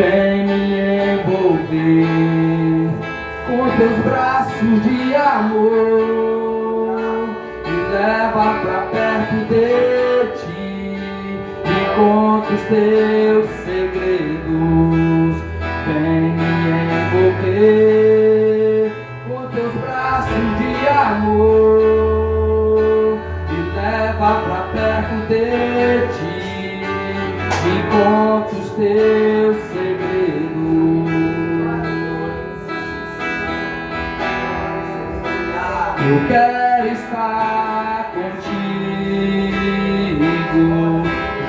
Vem me envolver com teus braços de amor, me leva pra perto de ti, me conta os teus segredos. Vem me envolver com teus braços de amor, me leva pra perto de ti, me conta os teus segredos. Eu quero estar contigo,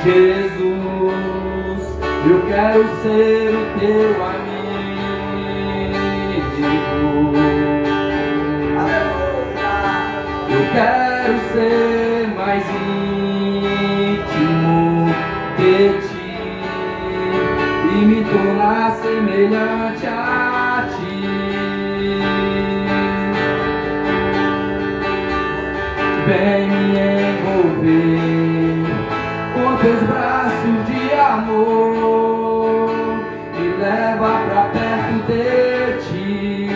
Jesus. Eu quero ser o teu amigo. Eu quero ser mais íntimo de ti e me tornar semelhante a ti. Vem me envolver com teus braços de amor, me leva pra perto de ti,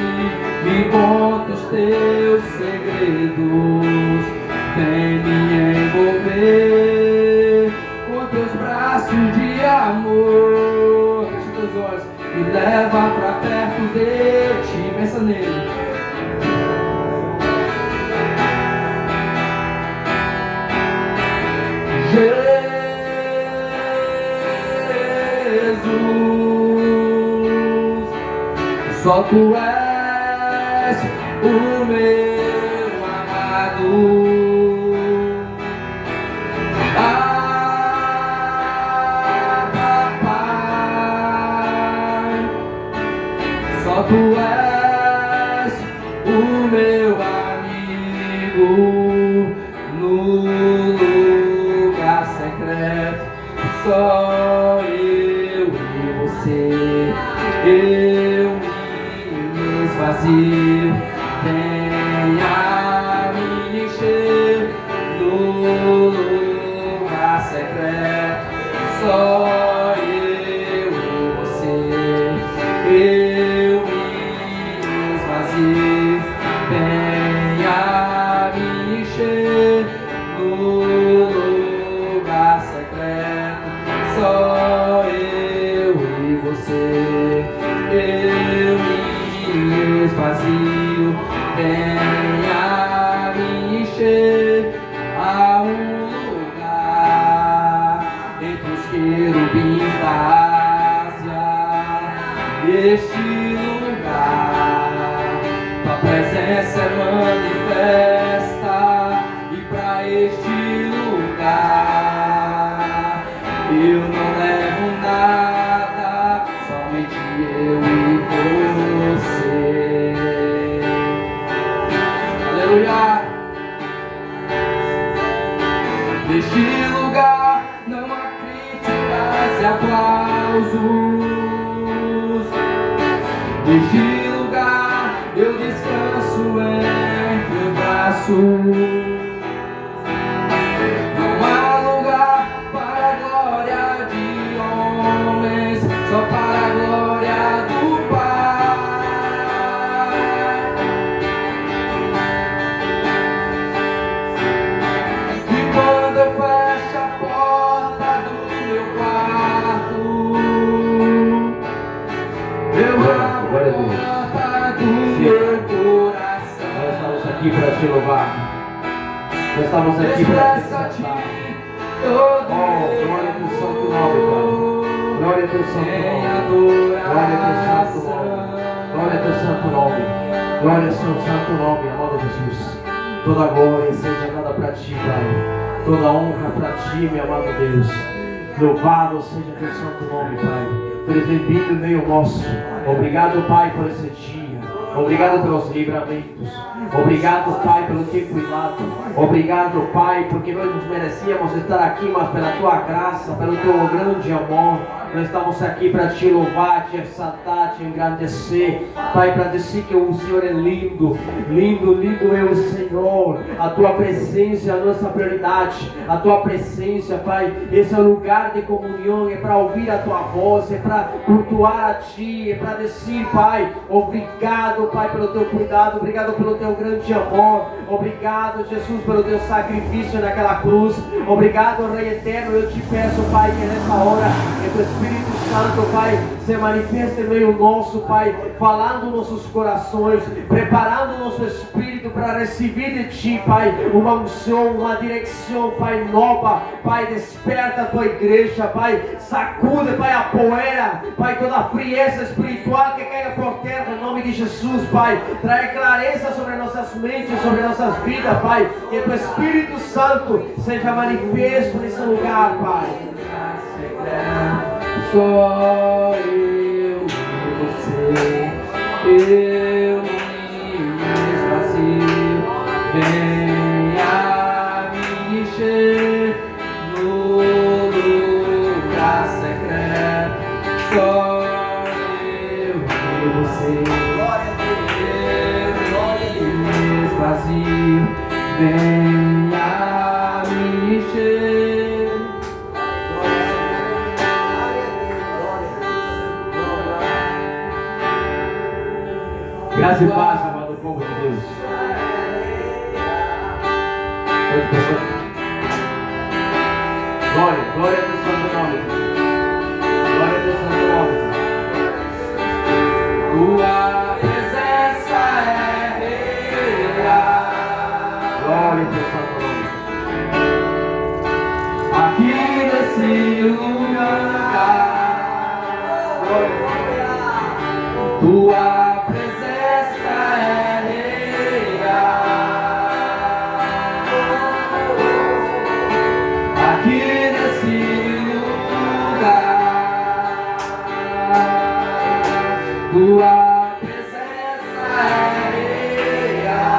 me conta os teus segredos. Vem me envolver com teus braços de amor, fecha teus olhos, me leva pra perto de ti. Pensa nele. Jesus, só tu és o meu amado. Papai, só tu és o meu amigo no lugar secreto. Só eu e você, eu me esvazio, venha me encher no lugar secreto. Só eu e você, eu me esvazio, venha me encher no lugar secreto. Só eu e você, eu me esvazio, venha me encher a lugar entre os querubins da Ásia. Este lugar, tua presença é manifesta, e pra este lugar eu não levo nada, somente eu e você. Aleluia! Neste lugar não há críticas e aplausos. Neste lugar eu descanso em teus braços. Só para a glória do Pai. E quando eu fecho a porta do meu quarto, eu abro a porta do meu coração. Nós estamos aqui para te louvar. Nós estamos aqui para te exaltar. Oh, glória ao teu santo nome, Pai. Glória ao teu santo nome. Glória ao teu santo nome. Glória ao teu santo nome. Glória ao teu santo nome, amado Jesus. Toda glória seja dada para ti, Pai. Toda honra para ti, meu amado Deus. Louvado seja teu santo nome, Pai. Por ter vindo no meio nosso. Obrigado, Pai, por esse dia. Obrigado pelos livramentos. Obrigado, Pai, pelo teu cuidado. Obrigado, Pai, porque nós nos merecíamos estar aqui, mas pela tua graça, pelo teu grande amor, nós estamos aqui para te louvar, te exaltar, te engrandecer. Pai, para dizer que o Senhor é lindo. Lindo, lindo é o Senhor. A tua presença é a nossa prioridade. A tua presença, Pai, esse é o lugar de comunhão. É para ouvir a tua voz, é para cultuar a ti, é para dizer, Pai, obrigado, Pai, pelo teu cuidado. Obrigado pelo teu grande amor. Obrigado, Jesus, pelo teu sacrifício naquela cruz. Obrigado, Rei eterno. Eu te peço, Pai, que nessa hora que teu Espírito Santo, Pai, se manifeste em meio nosso, Pai, falando nossos corações, preparando nosso espírito para receber de ti, Pai, uma unção, uma direção, Pai, nova. Pai, desperta a tua igreja, Pai, sacude, Pai, a poeira, Pai, toda a frieza espiritual que caia por terra, em nome de Jesus, Pai. Traga clareza sobre nossas mentes, sobre nossas vidas, Pai. Que teu Espírito Santo seja manifesto nesse lugar, Pai. Só eu e você, eu me esvazio. Venha me encher no lugar secreto. Só eu e você, eu me esvazio. Venha me encher. Graça e paz, amado povo de Deus. Glória, glória a Deus, santo nome. Glória a Deus, santo nome. Tua presença é real. Glória a Deus, santo nome. Aqui nesse lugar. Tua tua presença é real.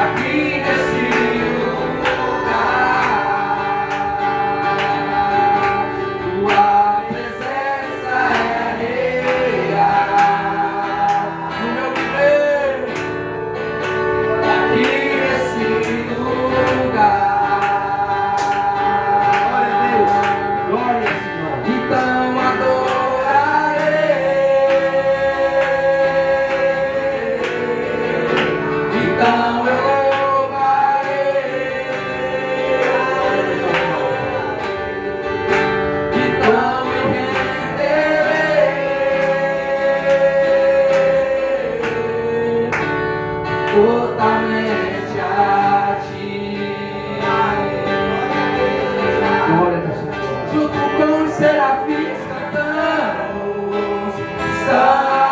Aqui nesse lugar, tua presença é real. No meu viver, aqui nesse lugar. Então adorarei, então eu louvarei, então me renderei totalmente a ti. Glória a Deus, Senhor. Junto com os serafins cantamos santo,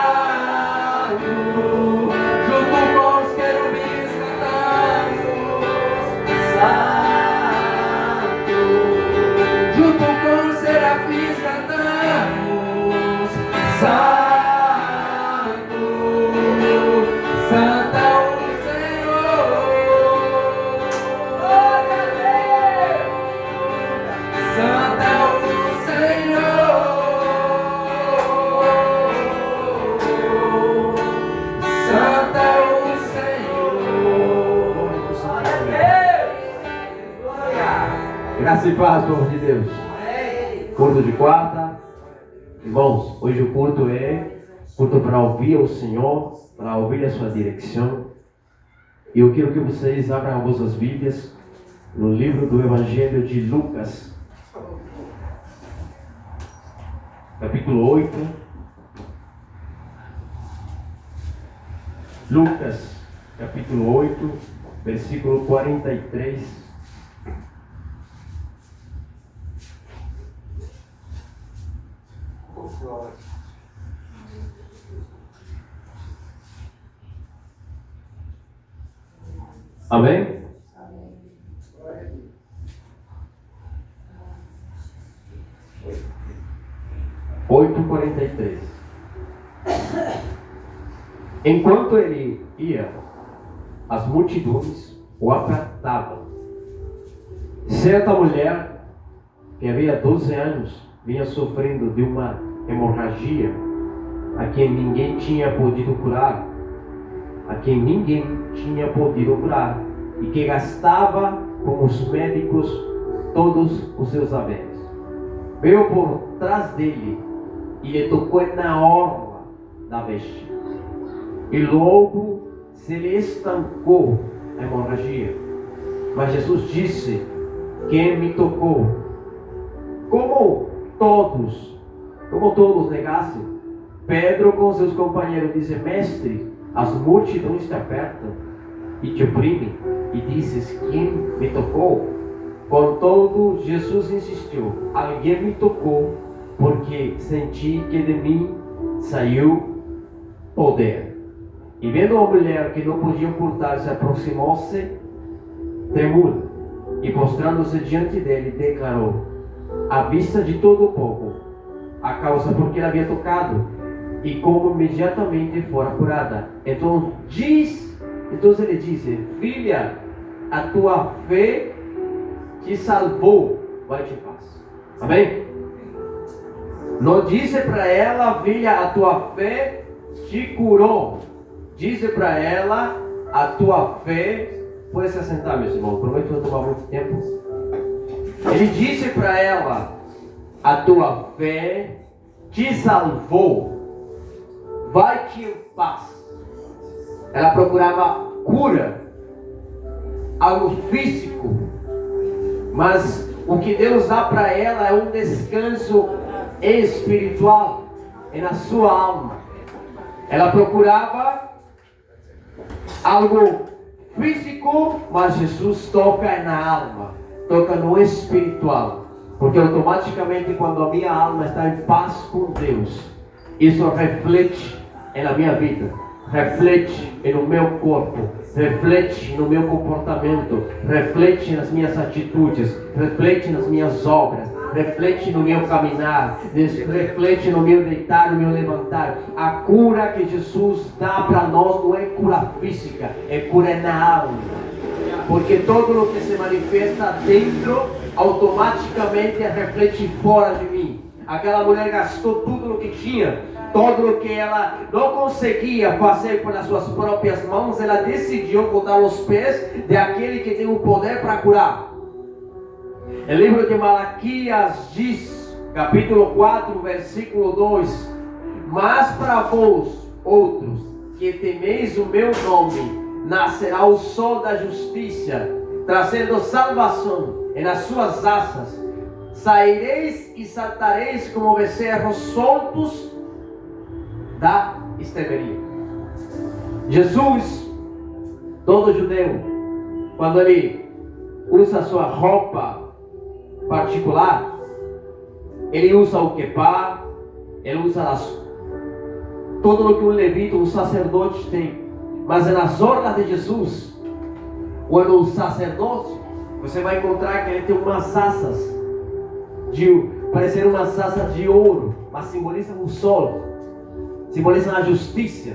junto com os querubins cantamos santo, junto com os serafins cantamos santo, santo é o Senhor, glória a Deus. Santo é o Senhor, Santo é o Senhor, glória a Deus, glória. Graça e paz, povo de Deus. Culto de quarta. Irmãos, hoje o culto é culto para ouvir o Senhor, para ouvir a sua direção. E eu quero que vocês abram as vossas Bíblias no livro do Evangelho de Lucas, capítulo 8. Lucas, capítulo 8, versículo 43. Amém? 8:43. Enquanto ele ia, as multidões o apertavam. Certa mulher, que havia 12 anos, vinha sofrendo de uma hemorragia, a quem ninguém tinha podido curar, e que gastava com os médicos todos os seus haveres. Veio por trás dele e lhe tocou na orla da veste, e logo se lhe estancou a hemorragia. Mas Jesus disse: quem me tocou? Como todos negassem, Pedro com seus companheiros disse: mestre, as multidões te apertam e te oprimem, e dizes: quem me tocou? Contudo, Jesus insistiu: alguém me tocou, porque senti que de mim saiu poder. E vendo a mulher que não podia ocultar-se, aproximou-se tremula, e postrando-se diante dele, declarou, à vista de todo o povo, a causa por que ele havia tocado, e como imediatamente fora curada. Então ele disse: filha, a tua fé te salvou, vai-te em paz. Amém? Não disse para ela: filha, a tua fé te curou. Disse para ela: a tua fé. Pode se assentar, meus irmãos, prometo não tomar muito tempo. Ele disse para ela: a tua fé te salvou, vai-te em paz. Ela procurava cura, algo físico, mas o que Deus dá para ela é um descanso espiritual, é na sua alma. Ela procurava algo físico, mas Jesus toca na alma, toca no espiritual, porque automaticamente quando a minha alma está em paz com Deus, isso reflete na minha vida, reflete no meu corpo, reflete no meu comportamento, reflete nas minhas atitudes, reflete nas minhas obras, reflete no meu caminhar, reflete no meu deitar, no meu levantar. A cura que Jesus dá para nós não é cura física, é cura na alma, porque todo o que se manifesta dentro automaticamente reflete fora de mim. Aquela mulher gastou tudo o que tinha, todo o que ela não conseguia fazer pelas suas próprias mãos, ela decidiu botar os pés daquele que tem o poder para curar. O livro de Malaquias diz, capítulo 4, versículo 2: mas para vós outros que temeis o meu nome, nascerá o sol da justiça, trazendo salvação e nas suas asas saireis e saltareis como bezerros soltos da estrebaria. Jesus, todo judeu, quando ele usa sua roupa particular, ele usa o quepá, ele usa todo o que um levita, um sacerdote tem. Mas nas orlas de Jesus, quando o sacerdote, você vai encontrar que ele tem umas asas parecer umas asas de ouro, mas simbolizam o sol, simbolizam a justiça.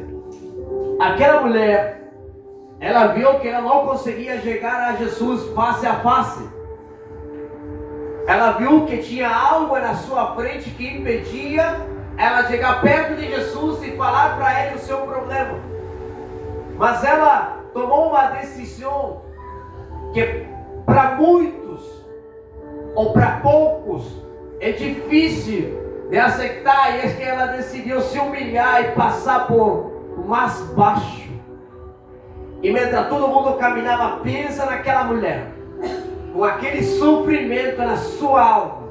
Aquela mulher, ela viu que ela não conseguia chegar a Jesus face a face. Ela viu que tinha algo na sua frente que impedia ela chegar perto de Jesus e falar para ele o seu problema. Mas ela tomou uma decisão que para muitos ou para poucos é difícil de aceitar, e é que ela decidiu se humilhar e passar por o mais baixo. E mientras todo mundo caminhava, pensa naquela mulher, com aquele sofrimento na sua alma,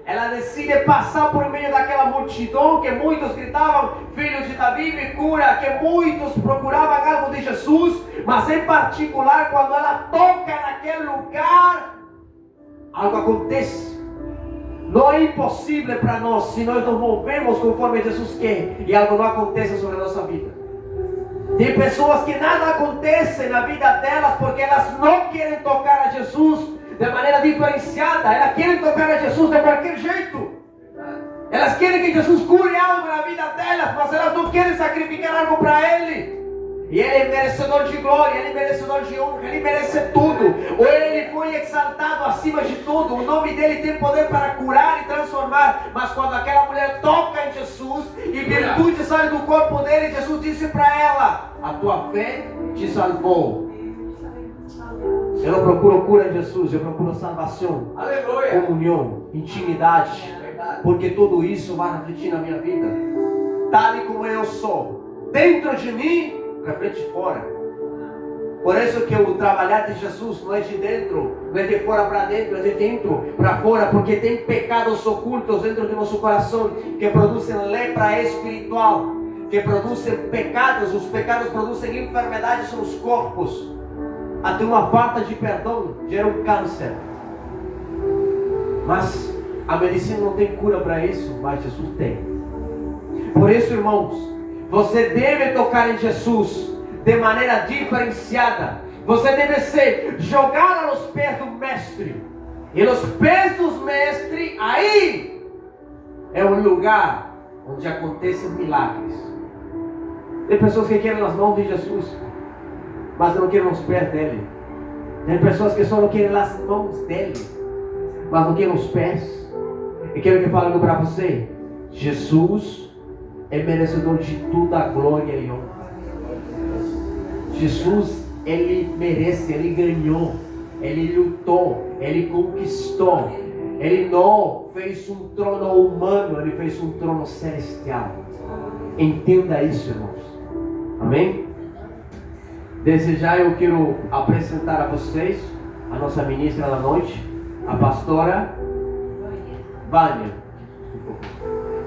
ela decide passar por meio daquela multidão que muitos gritavam: filho de Davi, me cura, que muitos procuravam algo de Jesus, mas em particular quando ela toca naquele lugar, algo acontece. Não é impossível para nós, se nós nos movemos conforme Jesus quer, e algo não acontece sobre a nossa vida. Tem pessoas que nada acontece na vida delas porque elas não querem tocar a Jesus de maneira diferenciada. Elas querem tocar a Jesus de qualquer jeito. Elas Elas querem que Jesus cure algo na vida delas, mas elas não querem sacrificar algo para Ele. E Ele é merecedor de glória, Ele é merecedor de honra, Ele merece tudo. Ele foi exaltado acima de tudo. O nome dEle tem poder para curar e transformar. Mas quando aquela mulher toca em Jesus e virtude sai do corpo dele, Jesus disse para ela: a tua fé te salvou. Eu não procuro cura em Jesus, eu procuro salvação, Aleluia. comunhão, intimidade. Porque tudo isso vai refletir na minha vida. Tal como eu sou, dentro de mim, reflete fora. Por isso que o trabalhar de Jesus não é de dentro, não é de fora para dentro, é de dentro para fora, porque tem pecados ocultos dentro do nosso coração que produzem lepra espiritual, que produzem pecados. Os pecados produzem enfermidades nos corpos. Até uma falta de perdão gera um câncer. Mas a medicina não tem cura para isso, mas Jesus tem. Por isso, irmãos, você deve tocar em Jesus de maneira diferenciada. Você deve ser jogado aos pés do Mestre. E os pés dos Mestres, aí é o lugar onde acontecem milagres. Tem pessoas que querem as mãos de Jesus, mas não querem os pés dele. Tem pessoas que só não querem as mãos dele, mas não querem os pés. E quero que fale para você: Jesus é merecedor de toda a glória e honra. Jesus, Ele merece, Ele ganhou, Ele lutou, Ele conquistou. Ele não fez um trono humano, Ele fez um trono celestial. Entenda isso, irmãos. Amém? Desde já eu quero apresentar a vocês a nossa ministra da noite, a pastora Vânia.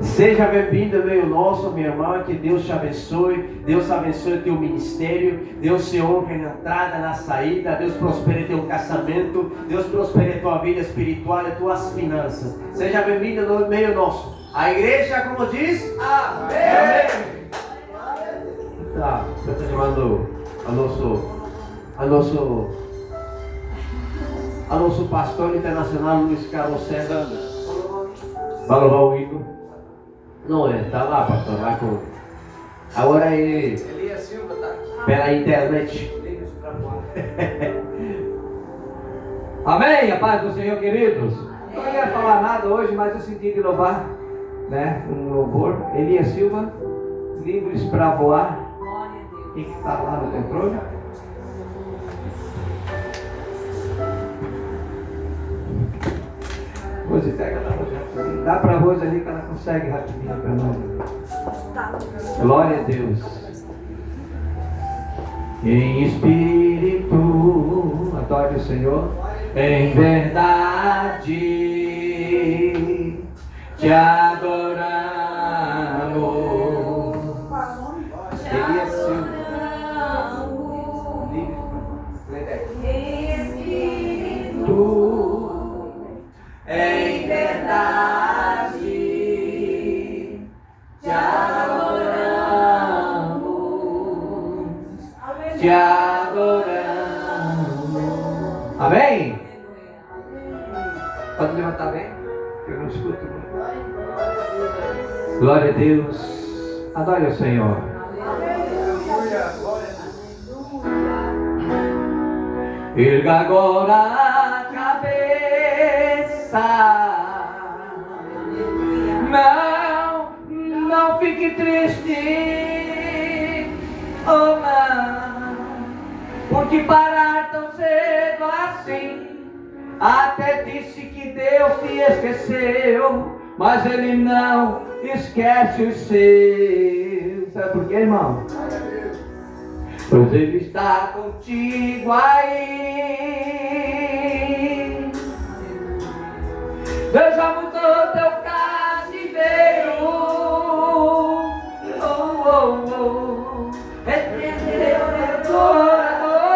Seja bem-vinda ao meio nosso, minha irmã. Que Deus te abençoe. Deus abençoe o teu ministério. Deus te honre na entrada, na saída. Deus prospere teu casamento. Deus prospere tua vida espiritual e tuas finanças. Seja bem-vinda no meio nosso. A igreja, como diz, amém. Tá, eu estou chamando a nosso pastor internacional, Luiz Carlos César. Vai louvar o hino. Não é, tá lá, pastor, vai com. Agora é Elias Silva, tá? pela internet. Amém, a paz do Senhor, queridos. Eu não ia falar nada hoje, mas eu senti de louvar, né? Um louvor. Elias Silva, livros para voar. Quem que está lá no controle? Rose, pega lá, Rose. Dá para a Rose ali que ela consegue rapidinho para nós. Glória a Deus. Em espírito, adore o Senhor. Em verdade, te adoramos. Elias Silva. Em verdade, te adoramos, te adoramos. Amém? Pode levantar bem? Eu não escuto. Glória a Deus. Adore o Senhor. Erga agora a cabeça. Não fique triste, oh não, porque parar tão cedo assim. Até disse que Deus te esqueceu, mas Ele não esquece os seus. Sabe por quê, irmão? Pois Ele está contigo aí. Deus já mudou teu cativeiro. Entendeu, adorador?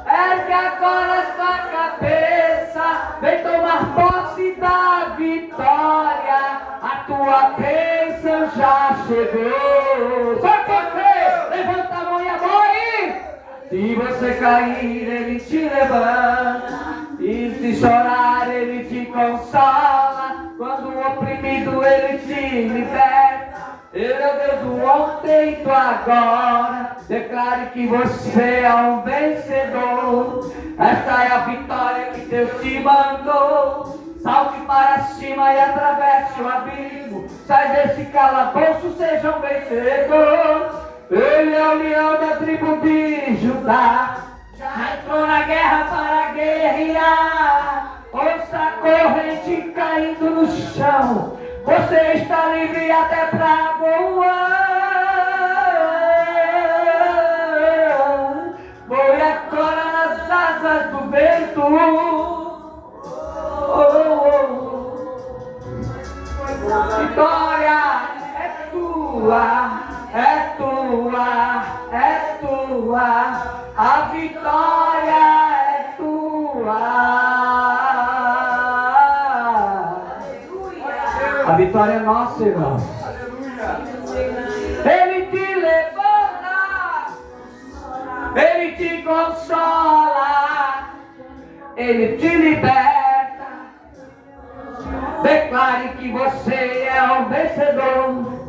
Ergue agora tua cabeça. Vem tomar posse da vitória. A tua bênção já chegou. Só quem crê, levanta a mão e adore. Se você cair, Ele te levanta. E se chorar, Ele te consola. Quando o oprimido, Ele te liberta. Ele é o Deus do ontem e do agora. Declare que você é um vencedor. Esta é a vitória que Deus te mandou. Salte para cima e atravesse o abismo. Sai desse calabouço, seja um vencedor. Ele é o leão da tribo de Judá. Já entrou na guerra para guerrear. Ouça a corrente caindo no chão. Você está livre até para voar. Voe agora nas asas do vento. Vitória é tua, é tua, é tua. A vitória é tua. A vitória é nossa, irmão. Ele te levanta, Ele te consola, Ele te liberta. Declare que você é um vencedor.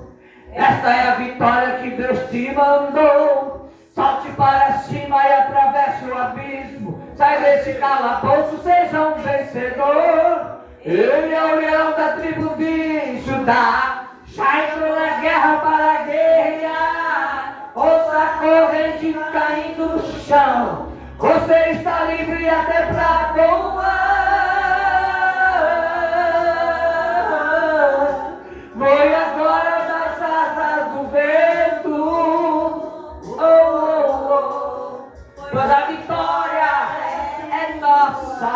Esta é a vitória que Deus te mandou. Salte para cima e atravesse o abismo. Sai desse calabouço, seja um vencedor. Ele é o leão da tribo de Judá. Já entrou na guerra para guerrear. Ouça a corrente caindo no chão. Você está livre até para voar. Voe agora nas asas do vento. Pois a vitória é nossa,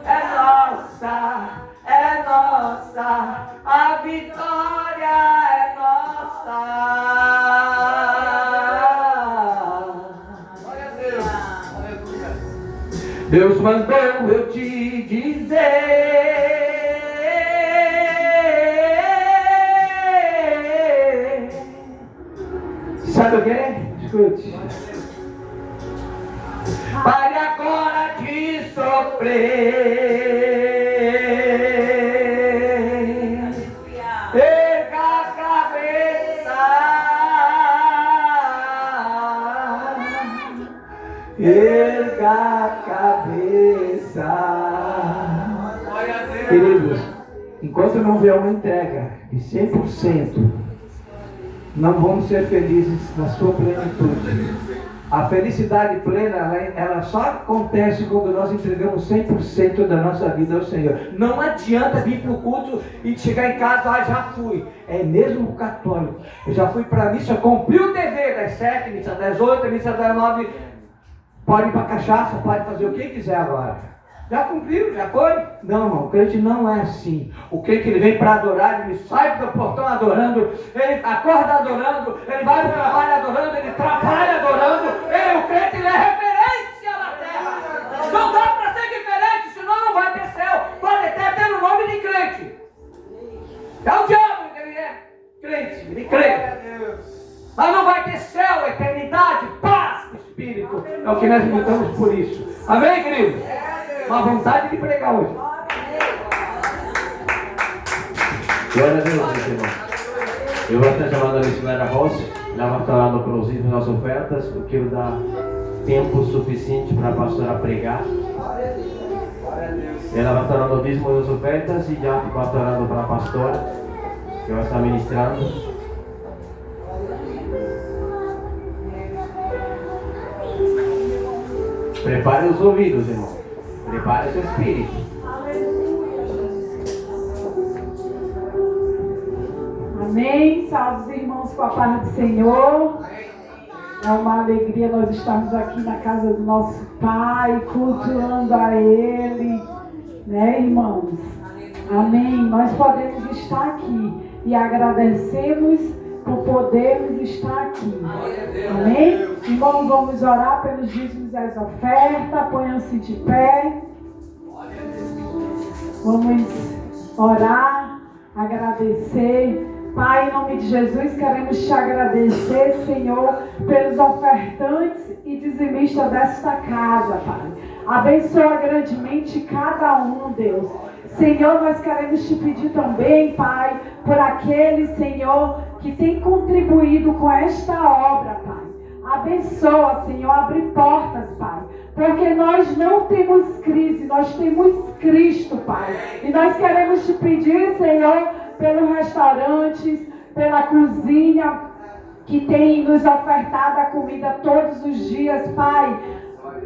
é nossa, é nossa. A vitória é nossa. Glória a Deus. Aleluia. Deus mandou eu te dizer. Sabe o que? Escute. Pare agora de sofrer. Erga a cabeça. Erga a cabeça. Queridos, enquanto não vier uma entrega de 100%, não vamos ser felizes na sua plenitude. A felicidade plena, ela só acontece quando nós entregamos 100% da nossa vida ao Senhor. Não adianta vir para o culto e chegar em casa, já fui. É mesmo católico. Eu já fui para a missa, cumpri o dever das 7, missa das 8, missa das 9. Pode ir para cachaça, pode fazer o que quiser agora. Já cumpriu, já foi? Não, irmão, o crente não é assim. O crente, ele vem para adorar, ele sai do portão adorando, ele acorda adorando, ele vai para o trabalho adorando, ele trabalha adorando. O crente, ele é referência na terra. Não dá para ser diferente, senão não vai ter céu. Pode até ter o nome de crente. É o diabo que ele é crente, ele crê. Mas não vai ter céu, eternidade, paz do Espírito. É o que nós lutamos por isso. Amém, querido? Uma vontade de pregar hoje. Glória a Deus, meus irmãos. Eu vou estar chamando a missionária Rossi. Ela vai estar orando pelos dízimos nas ofertas, porque eu dar tempo suficiente para a pastora pregar. Ela vai estar orando o dízimo das ofertas e já vai estar orando para a pastora, que vai estar ministrando. Prepare os ouvidos, irmão. Prepare seu espírito. Amém. Salve os irmãos com a paz do Senhor. É uma alegria nós estarmos aqui na casa do nosso Pai, cultuando a Ele, né, irmãos? Amém. Nós podemos estar aqui e agradecemos por podermos estar aqui. Amém? Irmãos, vamos orar pelos dízimos e as ofertas. Ponham-se de pé. Vamos orar, agradecer. Pai, em nome de Jesus, queremos te agradecer, Senhor, pelos ofertantes e dizimistas desta casa, Pai. Abençoa grandemente cada um, Deus. Senhor, nós queremos te pedir também, Pai, por aqueles, Senhor, que tem contribuído com esta obra, Pai. Abençoa, Senhor, abre portas, Pai. Porque nós não temos crise, nós temos Cristo, Pai. E nós queremos te pedir, Senhor, pelos restaurantes, pela cozinha, que tem nos ofertado a comida todos os dias, Pai.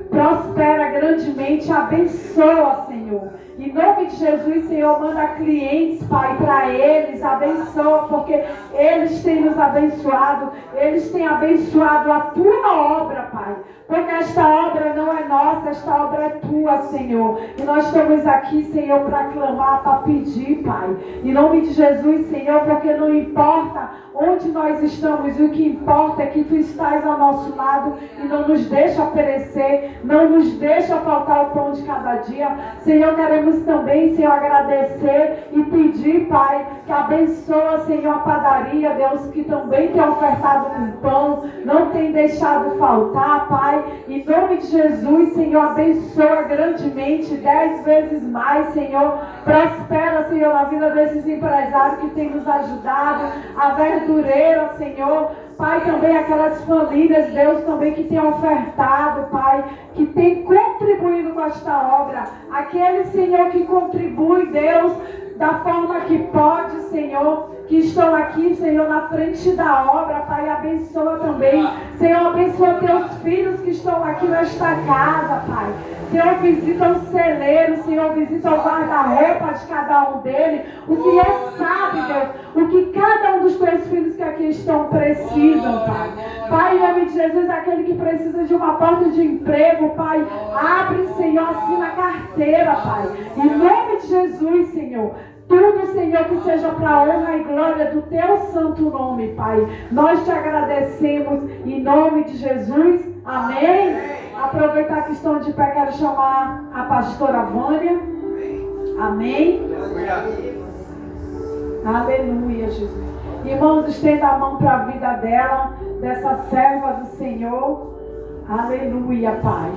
Prospera grandemente, abençoa, Senhor. Em nome de Jesus, Senhor, manda clientes, Pai, para eles, abençoa, porque eles têm nos abençoado, eles têm abençoado a tua obra, Pai. Porque esta obra não é nossa, esta obra é tua, Senhor. E nós estamos aqui, Senhor, para clamar, para pedir, Pai. Em nome de Jesus, Senhor, porque não importa onde nós estamos, o que importa é que tu estás ao nosso lado e não nos deixa perecer, não nos deixa faltar o pão de cada dia. Senhor, queremos também, Senhor, agradecer e pedir, Pai, que abençoa, Senhor, a padaria, Deus, que também tem ofertado com pão, não tem deixado faltar, Pai. Em nome de Jesus, Senhor, abençoa grandemente, 10 vezes mais, Senhor. Prospera, Senhor, na vida desses empresários que têm nos ajudado, a verdureira, Senhor. Pai, também aquelas famílias, Deus, também que tem ofertado, Pai, que tem contribuído com esta obra. Aquele, Senhor, que contribui, Deus, da forma que pode, Senhor, que estão aqui, Senhor, na frente da obra, Pai, abençoa também. Senhor, abençoa teus filhos que estão aqui nesta casa, Pai. Senhor, visita o celeiro, Senhor, visita o guarda-roupa de cada um deles. O Senhor sabe, Deus, o que cada um dos teus filhos que aqui estão precisam, Pai. Pai, em nome de Jesus, aquele que precisa de uma porta de emprego, Pai, abre, Senhor, assina a carteira, Pai. Em nome de Jesus, Senhor. Tudo, Senhor, que seja para a honra e glória do teu santo nome, Pai. Nós te agradecemos em nome de Jesus. Amém. Aproveitar que estão de pé, quero chamar a pastora Vânia. Amém. Aleluia, Jesus. Irmãos, estenda a mão para a vida dela, dessa serva do Senhor. Aleluia, Pai.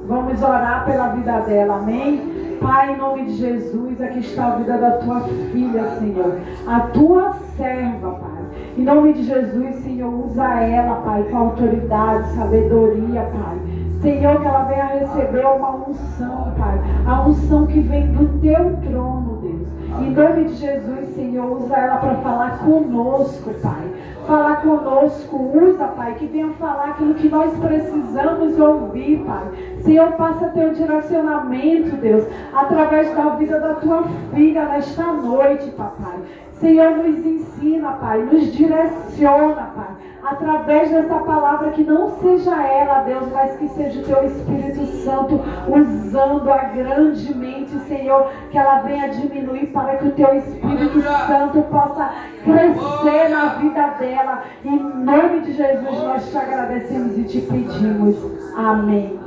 Vamos orar pela vida dela, amém? Pai, em nome de Jesus, aqui está a vida da tua filha, Senhor. A tua serva, Pai. Em nome de Jesus, Senhor, usa ela, Pai, com autoridade, sabedoria, Pai. Senhor, que ela venha receber uma unção, Pai. A unção que vem do teu trono, Deus. Em nome de Jesus, Senhor, usa ela para falar conosco, Pai. Falar conosco, usa, Pai, que venha falar aquilo que nós precisamos ouvir, Pai. Senhor, passa teu direcionamento, Deus, através da vida da tua filha nesta noite, Papai. Senhor, nos ensina, Pai, nos direciona, Pai, através dessa palavra, que não seja ela, Deus, mas que seja o teu Espírito Santo usando-a grandemente, Senhor, que ela venha diminuir para que o teu Espírito Santo possa crescer na vida dela. Em nome de Jesus, nós te agradecemos e te pedimos. Amém.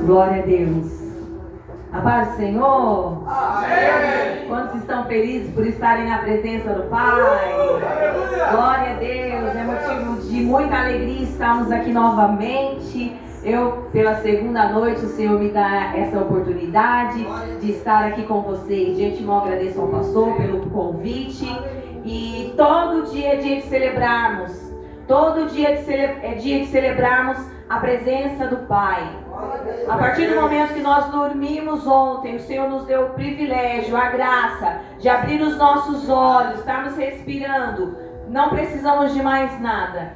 Glória a Deus. A paz do Senhor. Amém. Quantos estão felizes por estarem na presença do Pai? Glória a Deus. É motivo de muita alegria estarmos aqui novamente. Eu, pela segunda noite, o Senhor me dá essa oportunidade de estar aqui com vocês. De antemão, agradeço ao pastor pelo convite. E todo dia é dia de celebrarmos. Todo dia é dia de celebrarmos a presença do Pai. A partir do momento que nós dormimos ontem, o Senhor nos deu o privilégio, a graça de abrir os nossos olhos, estarmos respirando. Não precisamos de mais nada.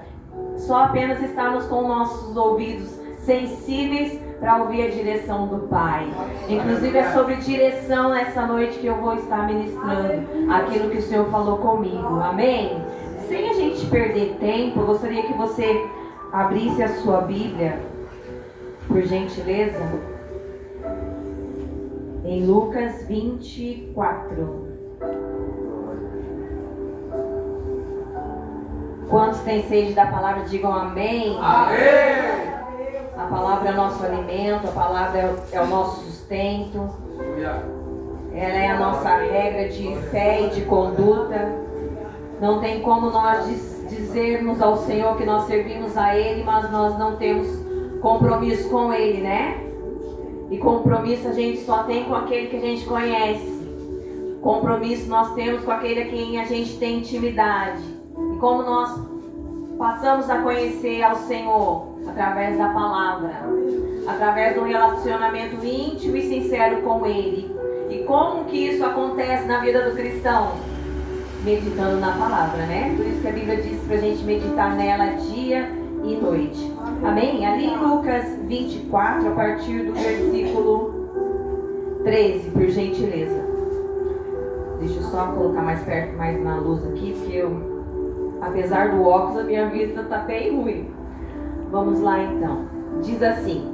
Só apenas estarmos com nossos ouvidos sensíveis para ouvir a direção do Pai. Inclusive é sobre direção nessa noite que eu vou estar ministrando aquilo que o Senhor falou comigo. Amém? Sem a gente perder tempo, eu gostaria que você abrisse a sua Bíblia, por gentileza, em Lucas 24. Quantos têm sede da palavra, digam amém. Amém. A palavra é o nosso alimento, a palavra é o nosso sustento. Ela é a nossa regra de fé e de conduta. Não tem como nós dizermos ao Senhor que nós servimos a Ele, mas nós não temos compromisso com Ele, né? E compromisso a gente só tem com aquele que a gente conhece. Compromisso nós temos com aquele a quem a gente tem intimidade. E como nós passamos a conhecer ao Senhor? Através da palavra, através de um relacionamento íntimo e sincero com Ele. E como que isso acontece na vida do cristão? Meditando na palavra, né? Por isso que a Bíblia diz pra gente meditar nela dia e noite. Amém? Ali em Lucas 24, a partir do versículo 13, por gentileza. Deixa eu só colocar mais perto, mais na luz aqui, porque apesar do óculos, a minha vista tá bem ruim. Vamos lá então. Diz assim: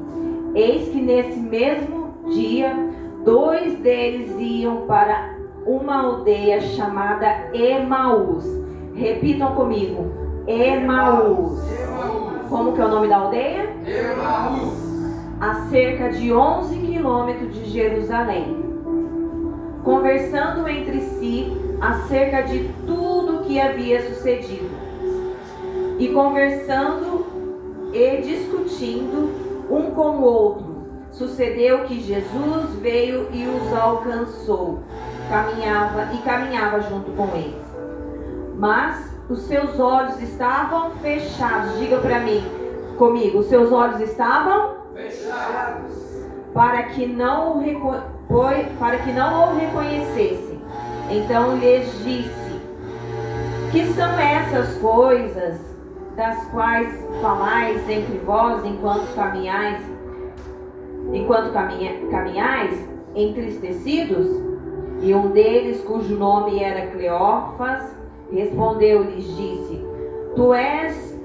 eis que nesse mesmo dia, 2 deles iam para uma aldeia chamada Emaús. Repitam comigo: Emaús. Como que é o nome da aldeia? Emaús. A cerca de 11 quilômetros de Jerusalém. Conversando entre si acerca de tudo o que havia sucedido. E conversando e discutindo um com o outro, sucedeu que Jesus veio e os alcançou, caminhava junto com eles. Mas os seus olhos estavam fechados. Diga para mim, comigo, os seus olhos estavam fechados, para que não o reconhecessem. Então lhes disse: que são essas coisas das quais falais entre vós enquanto caminhais entristecidos? E um deles, cujo nome era Cleófas, respondeu-lhes, disse: Tu és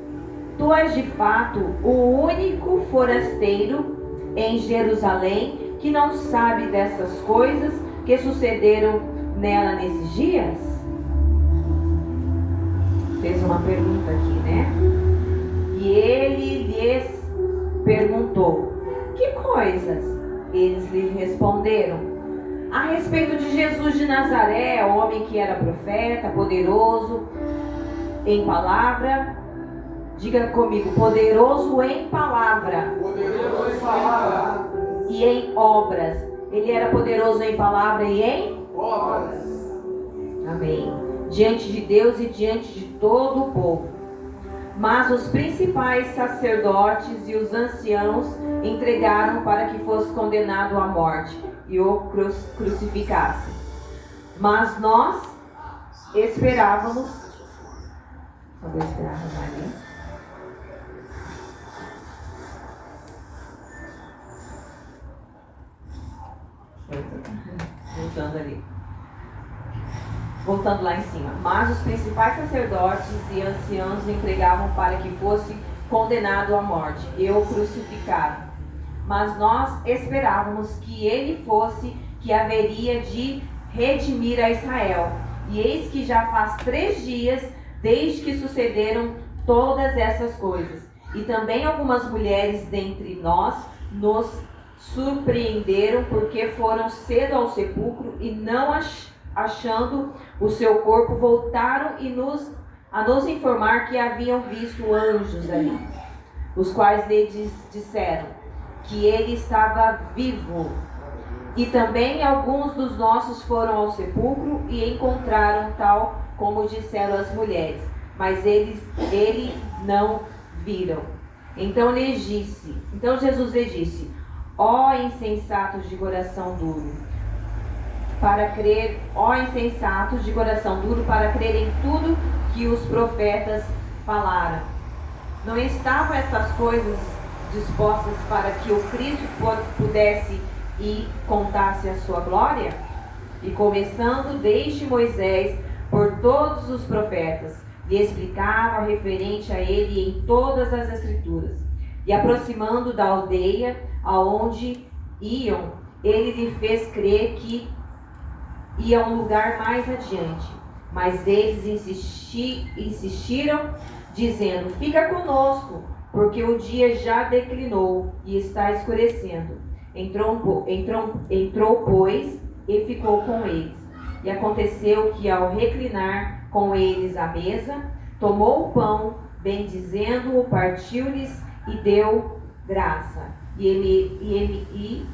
de fato o único forasteiro em Jerusalém que não sabe dessas coisas que sucederam nela nesses dias? Fez uma pergunta aqui, né? E ele lhes perguntou: que coisas? Eles lhe responderam: a respeito de Jesus de Nazaré, homem que era profeta, poderoso em palavra. Diga comigo: poderoso em palavra. Poderoso em palavra. E em obras. Ele era poderoso em palavra e em obras. Amém. Diante de Deus e diante de todo o povo. Mas os principais sacerdotes e os anciãos entregaram para que fosse condenado à morte e o crucificassem. Mas nós esperávamos. Só vou esperar ali. Voltando lá em cima. Mas os principais sacerdotes e anciãos entregavam para que fosse condenado à morte e o crucificaram. Mas nós esperávamos que ele fosse que haveria de redimir a Israel. E eis que já faz 3 dias desde que sucederam todas essas coisas. E também algumas mulheres dentre nós nos surpreenderam, porque foram cedo ao sepulcro e não achando o seu corpo, voltaram a nos informar que haviam visto anjos ali, os quais lhe disseram que ele estava vivo. E também alguns dos nossos foram ao sepulcro e encontraram tal como disseram as mulheres, mas ele não viram. Então Jesus lhe disse: ó insensatos de coração duro, para crer em tudo que os profetas falaram. Não estavam essas coisas dispostas para que o Cristo pudesse e contasse a sua glória? E começando desde Moisés por todos os profetas, lhe explicava referente a ele em todas as escrituras. E aproximando da aldeia aonde iam, ele lhe fez crer que ia a um lugar mais adiante. Mas eles insistiram, dizendo: fica conosco, porque o dia já declinou e está escurecendo. Entrou, pois, e ficou com eles. E aconteceu que, ao reclinar com eles à mesa, tomou o pão, bendizendo-o, partiu-lhes e deu graça. E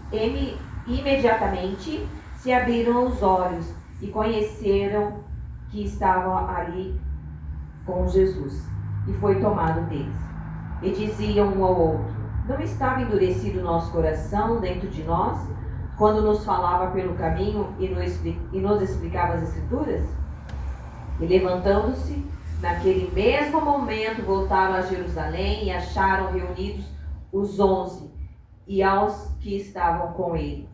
imediatamente se abriram os olhos e conheceram que estavam ali com Jesus. E foi tomado deles. E diziam um ao outro: não estava endurecido o nosso coração dentro de nós, quando nos falava pelo caminho e nos explicava as Escrituras? E levantando-se, naquele mesmo momento voltaram a Jerusalém e acharam reunidos os 11 e aos que estavam com ele.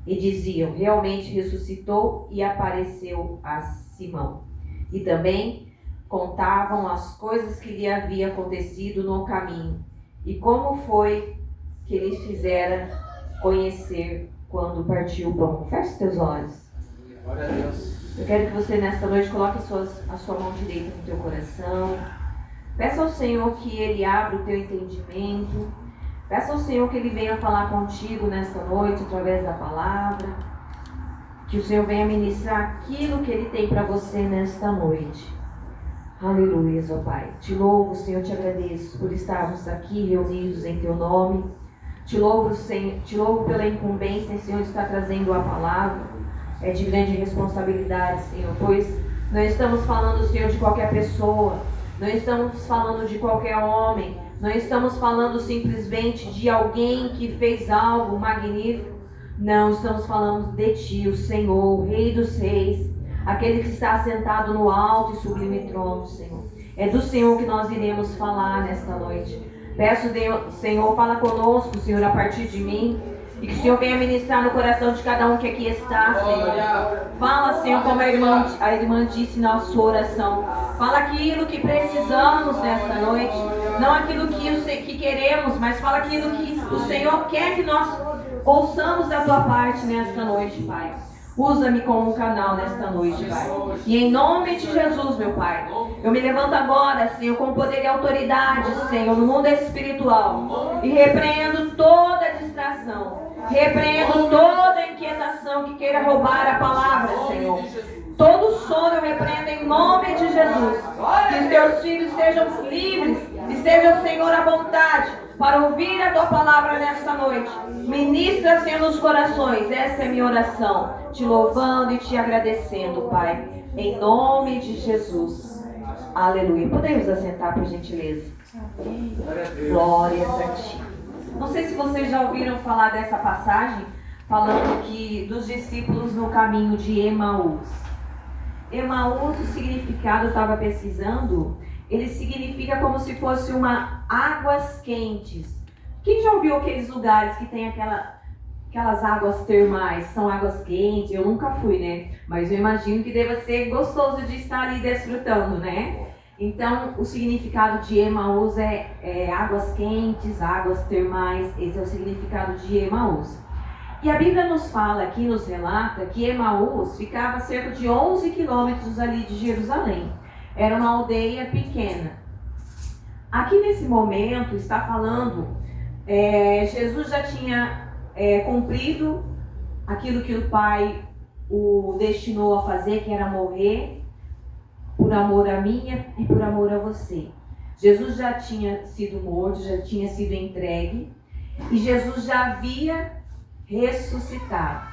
E diziam: realmente ressuscitou e apareceu a Simão. E também contavam as coisas que lhe havia acontecido no caminho e como foi que lhes fizera conhecer quando partiu o pão. Feche teus olhos. Glória a Deus. Eu quero que você nesta noite coloque a sua mão direita no teu coração. Peça ao Senhor que Ele abra o teu entendimento. Peça ao Senhor que Ele venha falar contigo nesta noite através da palavra. Que o Senhor venha ministrar aquilo que Ele tem para você nesta noite. Aleluia, ó Pai. Te louvo, Senhor, te agradeço por estarmos aqui reunidos em Teu nome. Te louvo, Senhor, te louvo pela incumbência, Senhor, de estar trazendo a palavra. É de grande responsabilidade, Senhor, pois não estamos falando, Senhor, de qualquer pessoa. Não estamos falando de qualquer homem. Não estamos falando simplesmente de alguém que fez algo magnífico. Não, estamos falando de Ti, o Senhor, o Rei dos Reis. Aquele que está sentado no alto e sublime trono, Senhor. É do Senhor que nós iremos falar nesta noite. Peço, Senhor, fala conosco, Senhor, a partir de mim. E que o Senhor venha ministrar no coração de cada um que aqui está, Senhor. Fala, Senhor, como a irmã disse na sua oração. Fala aquilo que precisamos nesta noite. Não aquilo que queremos, mas fala aquilo que o Senhor quer que nós ouçamos da Tua parte nesta noite, Pai. Usa-me como um canal nesta noite, Pai. E em nome de Jesus, meu Pai, eu me levanto agora, Senhor, com poder e autoridade, Senhor, no mundo espiritual. E repreendo toda distração. Repreendo toda inquietação que queira roubar a palavra, Senhor. Todo sono eu repreendo em nome de Jesus. Que os Teus filhos estejam livres, estejam, Senhor, à vontade para ouvir a Tua palavra nesta noite. Ministra, Senhor, nos corações. Essa é a minha oração. Te louvando e te agradecendo, Pai. Em nome de Jesus. Aleluia. Podemos assentar, por gentileza. Glórias a Ti. Não sei se vocês já ouviram falar dessa passagem, falando que dos discípulos no caminho de Emaús. Emaús, o significado, eu estava pesquisando, ele significa como se fosse uma águas quentes. Quem já ouviu aqueles lugares que tem aquelas águas termais, são águas quentes? Eu nunca fui, né? Mas eu imagino que deva ser gostoso de estar ali desfrutando, né? Então, o significado de Emaús é águas quentes, águas termais. Esse é o significado de Emaús. E a Bíblia nos fala aqui, nos relata, que Emaús ficava a cerca de 11 quilômetros ali de Jerusalém. Era uma aldeia pequena. Aqui nesse momento está falando, Jesus já tinha cumprido aquilo que o Pai o destinou a fazer, que era morrer por amor a mim e por amor a você. Jesus já tinha sido morto, já tinha sido entregue, e Jesus já havia ressuscitado.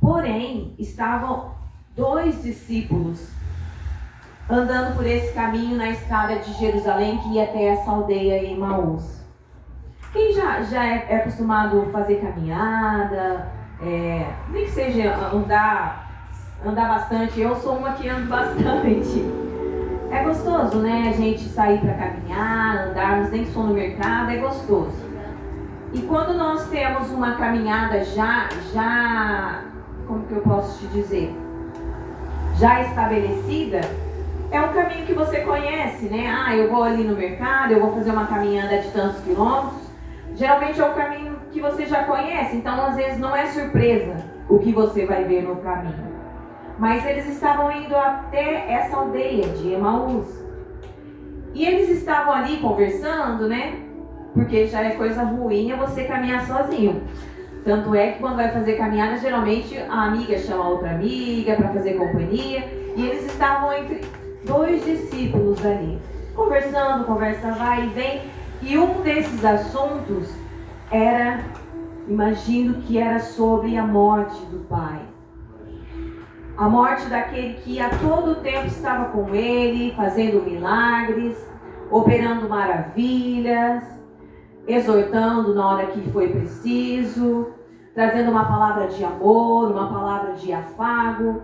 Porém, estavam 2 discípulos andando por esse caminho na estrada de Jerusalém, que ia até essa aldeia em Emaús. Quem já é acostumado a fazer caminhada, nem que seja andar bastante, eu sou uma que ando bastante. É gostoso, né? A gente sair para caminhar, andarmos, nem que for no mercado, é gostoso. E quando nós temos uma caminhada como que eu posso te dizer? Já estabelecida, é um caminho que você conhece, né? Eu vou ali no mercado, eu vou fazer uma caminhada de tantos quilômetros. Geralmente é um caminho que você já conhece, então às vezes não é surpresa o que você vai ver no caminho. Mas eles estavam indo até essa aldeia de Emaús. E eles estavam ali conversando, né? Porque já é coisa ruim você caminhar sozinho. Tanto é que quando vai fazer caminhada, geralmente a amiga chama a outra amiga para fazer companhia. E eles estavam entre 2 discípulos ali, conversando, conversa vai e vem. E um desses assuntos era, imagino que era sobre a morte do pai. A morte daquele que a todo tempo estava com ele, fazendo milagres, operando maravilhas, exortando na hora que foi preciso, trazendo uma palavra de amor, uma palavra de afago.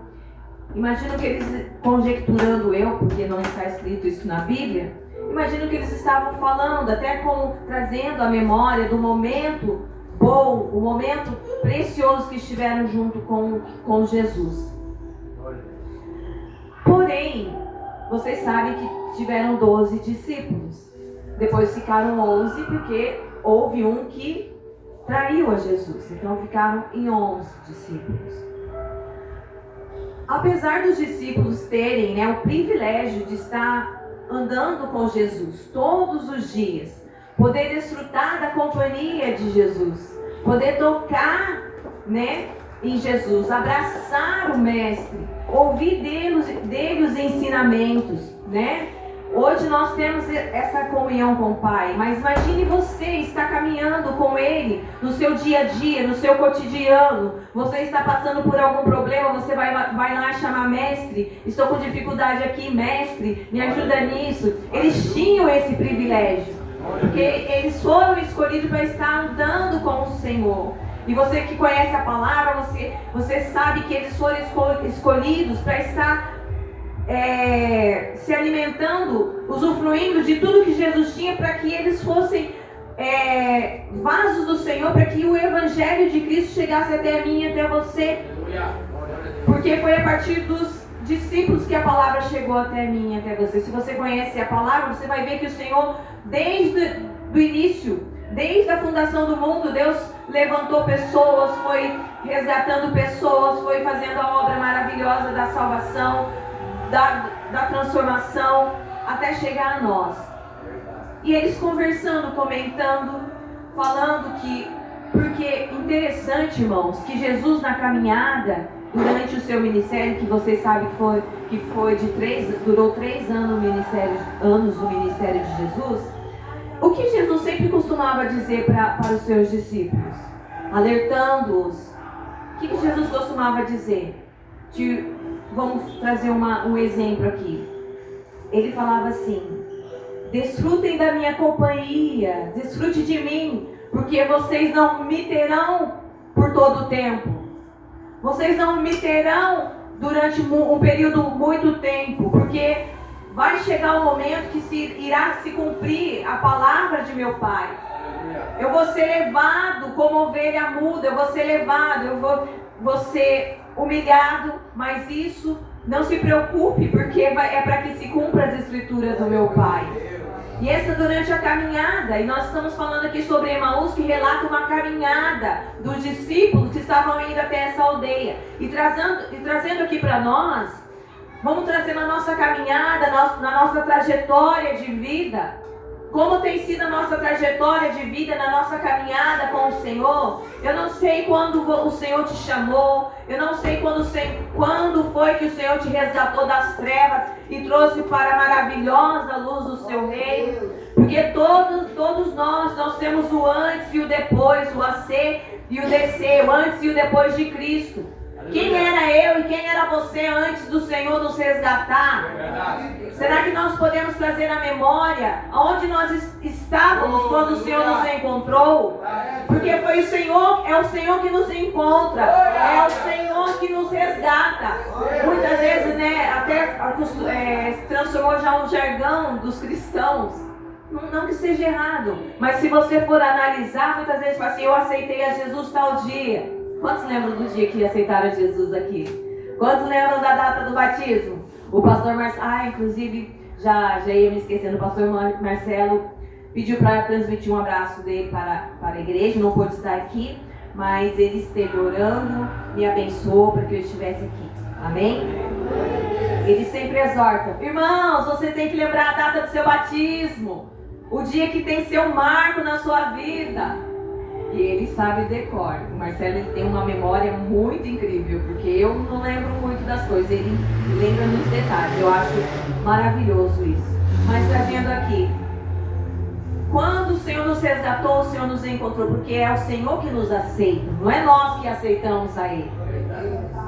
Imagino que eles, conjecturando eu, porque não está escrito isso na Bíblia, imagino que eles estavam falando, até como trazendo a memória do momento bom, o momento precioso que estiveram junto com Jesus. Porém, vocês sabem que tiveram 12 discípulos. Depois ficaram 11, porque houve um que traiu a Jesus. Então ficaram em 11 discípulos. Apesar dos discípulos terem o privilégio de estar andando com Jesus todos os dias, poder desfrutar da companhia de Jesus, poder tocar em Jesus, abraçar o Mestre, ouvir dele os ensinamentos, Hoje nós temos essa comunhão com o Pai, mas imagine você estar caminhando com Ele no seu dia a dia, no seu cotidiano. Você está passando por algum problema, você vai lá chamar Mestre. Estou com dificuldade aqui, Mestre, me ajuda nisso. Eles tinham esse privilégio, porque eles foram escolhidos para estar andando com o Senhor. E você que conhece a palavra, você sabe que eles foram escolhidos para estar se alimentando, usufruindo de tudo que Jesus tinha, para que eles fossem vasos do Senhor, para que o Evangelho de Cristo chegasse até mim e até você. Porque foi a partir dos discípulos que a palavra chegou até mim e até você. Se você conhece a palavra, você vai ver que o Senhor, desde o início, desde a fundação do mundo, Deus levantou pessoas, foi resgatando pessoas, foi fazendo a obra maravilhosa da salvação, da transformação, até chegar a nós. E eles conversando, comentando, falando porque interessante, irmãos, que Jesus na caminhada, durante o seu ministério, que vocês sabem que foi durou 3 anos o ministério de Jesus, o que Jesus sempre costumava dizer para os seus discípulos, alertando-os. O que Jesus costumava dizer? Vamos trazer um exemplo aqui. Ele falava assim: desfrutem da minha companhia, desfrute de mim, porque vocês não me terão por todo o tempo. Vocês não me terão durante um período muito tempo, porque vai chegar um momento que irá se cumprir a palavra de meu Pai. Eu vou ser levado como ovelha muda, eu vou ser levado, vou ser humilhado, mas isso não se preocupe, porque é para que se cumpra as escrituras do meu Pai. E essa durante a caminhada, e nós estamos falando aqui sobre Emaús, que relata uma caminhada dos discípulos que estavam indo até essa aldeia. E trazendo aqui para nós, vamos trazer na nossa caminhada, na nossa trajetória de vida, como tem sido a nossa trajetória de vida, na nossa caminhada com o Senhor. Eu não sei quando o Senhor te chamou, eu não sei quando foi que o Senhor te resgatou das trevas e trouxe para a maravilhosa luz do seu reino. Porque todos nós temos o antes e o depois, o AC e o DC, o antes e o depois de Cristo. Quem era eu e quem era você antes do Senhor nos resgatar? Será que nós podemos trazer na memória aonde nós estávamos quando o Senhor nos encontrou? Porque foi o Senhor, é o Senhor que nos encontra, é o Senhor que nos resgata. Muitas vezes, até transformou já um jargão dos cristãos. Não que seja errado, mas se você for analisar, muitas vezes fala assim: eu aceitei a Jesus tal dia. Quantos lembram do dia que aceitaram Jesus aqui? Quantos lembram da data do batismo? O pastor Marcelo, inclusive, já ia me esquecendo, o pastor Marcelo pediu para transmitir um abraço dele para a igreja, não pôde estar aqui, mas ele esteve orando, me abençoou para que eu estivesse aqui. Amém? Ele sempre exorta: irmãos, você tem que lembrar a data do seu batismo, o dia que tem seu marco na sua vida. E ele sabe decor. O Marcelo, ele tem uma memória muito incrível, porque eu não lembro muito das coisas, ele lembra nos detalhes. Eu acho maravilhoso isso. Mas trazendo aqui, quando o Senhor nos resgatou, o Senhor nos encontrou, porque é o Senhor que nos aceita, não é nós que aceitamos a Ele.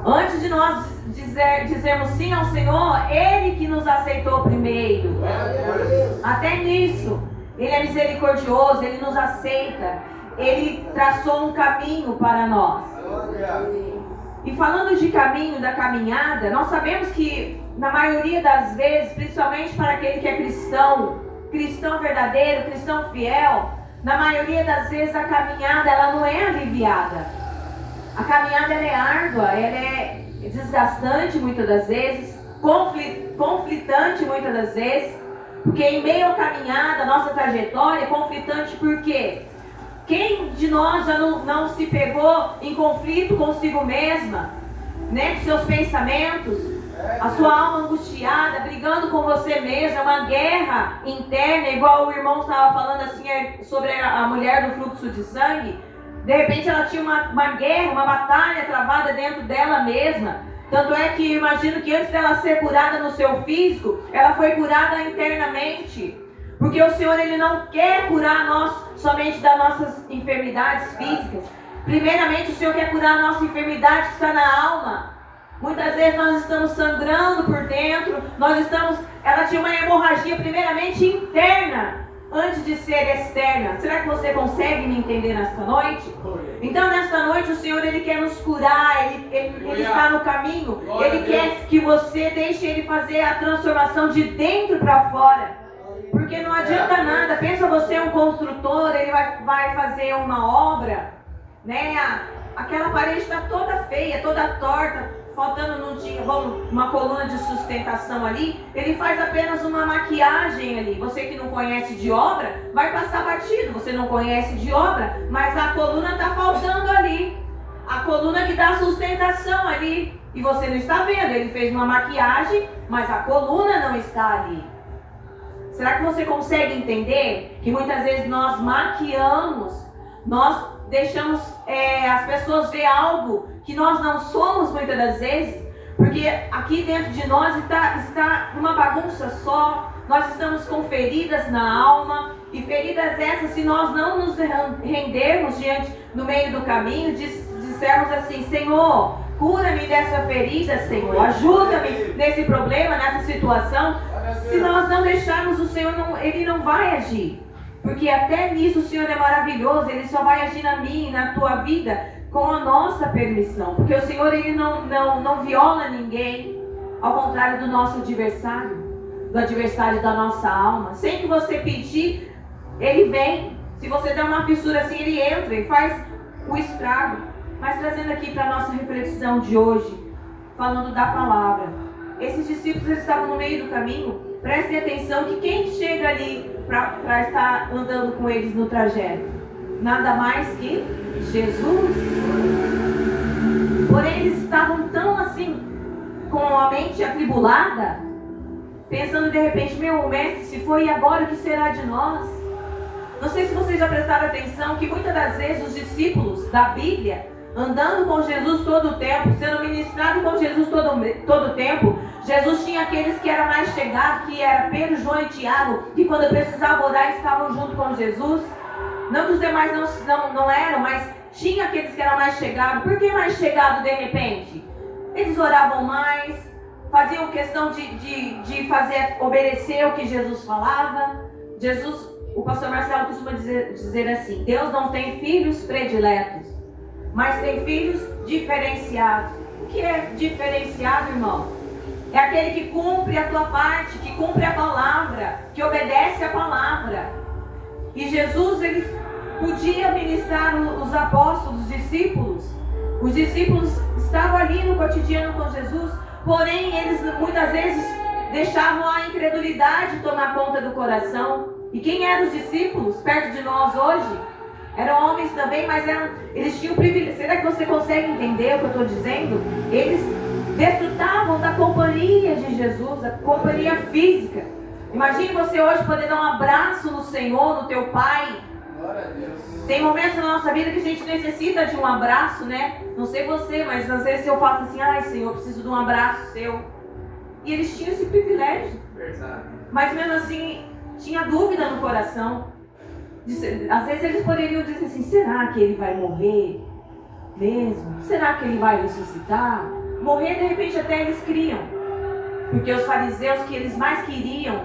Antes de nós dizermos sim ao Senhor, Ele que nos aceitou primeiro. Até nisso, Ele é misericordioso, Ele nos aceita, Ele traçou um caminho para nós. E falando de caminho, da caminhada, nós sabemos que na maioria das vezes, principalmente para aquele que é cristão verdadeiro, cristão fiel, na maioria das vezes a caminhada ela não é aliviada. A caminhada ela é árdua, ela é desgastante muitas das vezes, conflitante muitas das vezes, porque em meio à caminhada, a nossa trajetória é conflitante porque quem de nós já não se pegou em conflito consigo mesma, né, com seus pensamentos, a sua alma angustiada, brigando com você mesma, uma guerra interna, igual o irmão estava falando assim sobre a mulher do fluxo de sangue. De repente ela tinha uma guerra, uma batalha travada dentro dela mesma. Tanto é que imagino que antes dela ser curada no seu físico, ela foi curada internamente. Porque o Senhor ele não quer curar nós somente das nossas enfermidades físicas. Primeiramente o Senhor quer curar a nossa enfermidade que está na alma. Muitas vezes nós estamos sangrando por dentro, ela tinha uma hemorragia primeiramente interna, antes de ser externa. Será que você consegue me entender nesta noite? Então nesta noite o Senhor ele quer nos curar, ele está no caminho, Ele quer que você deixe Ele fazer a transformação de dentro para fora. Porque não adianta nada, pensa você um construtor, ele vai fazer uma obra, né? Aquela parede está toda feia, toda torta, faltando uma coluna de sustentação ali, ele faz apenas uma maquiagem ali. Você que não conhece de obra, vai passar batido. Você não conhece de obra, mas a coluna está faltando ali. A coluna que dá sustentação ali. E você não está vendo, ele fez uma maquiagem, mas a coluna não está ali. Será que você consegue entender que muitas vezes nós maquiamos, nós deixamos as pessoas ver algo que nós não somos muitas das vezes, porque aqui dentro de nós está uma bagunça só, nós estamos com feridas na alma, e feridas essas, se nós não nos rendermos no meio do caminho, dissermos assim: Senhor, cura-me dessa ferida, Senhor, ajuda-me nesse problema, nessa situação. Se nós não deixarmos o Senhor, Ele não vai agir. Porque até nisso o Senhor é maravilhoso, Ele só vai agir na minha e na tua vida com a nossa permissão. Porque o Senhor ele não viola ninguém, ao contrário do nosso adversário, do adversário da nossa alma. Sem que você pedir, Ele vem. Se você der uma fissura assim, Ele entra e faz o estrago. Mas trazendo aqui para a nossa reflexão de hoje, falando da palavra. Esses discípulos eles estavam no meio do caminho. Prestem atenção que quem chega ali para estar andando com eles no trajeto? Nada mais que Jesus. Porém eles estavam tão assim, com a mente atribulada, pensando de repente: meu mestre se foi, e agora o que será de nós? Não sei se vocês já prestaram atenção que muitas das vezes os discípulos da Bíblia, andando com Jesus todo o tempo, sendo ministrado com Jesus todo o tempo, Jesus tinha aqueles que eram mais chegados, que era Pedro, João e Tiago, que quando precisava orar estavam junto com Jesus. Não que os demais não eram, mas tinha aqueles que eram mais chegados. Por que mais chegado de repente? Eles oravam mais, faziam questão de obedecer o que Jesus falava. O pastor Marcelo costuma dizer assim: Deus não tem filhos prediletos, mas tem filhos diferenciados. O que é diferenciado, irmão? É aquele que cumpre a tua parte, que cumpre a palavra, que obedece a palavra. E Jesus, ele podia ministrar os apóstolos, os discípulos. Os discípulos estavam ali no cotidiano com Jesus, porém eles muitas vezes deixavam a incredulidade tomar conta do coração. E quem eram os discípulos perto de nós hoje? Eram homens também, mas eles tinham privilégio. Será que você consegue entender o que eu estou dizendo? Eles desfrutavam da companhia de Jesus, a companhia física. Imagine você hoje poder dar um abraço no Senhor, no teu Pai, Tem momentos na nossa vida que a gente necessita de um abraço, né? Não sei você, mas às vezes eu faço assim, ai Senhor, eu preciso de um abraço seu. E eles tinham esse privilégio. Mas mesmo assim, tinha dúvida no coração. Às vezes eles poderiam dizer assim, será que ele vai morrer mesmo? Será que ele vai ressuscitar? Morrer, de repente, até eles criam. Porque os fariseus, que eles mais queriam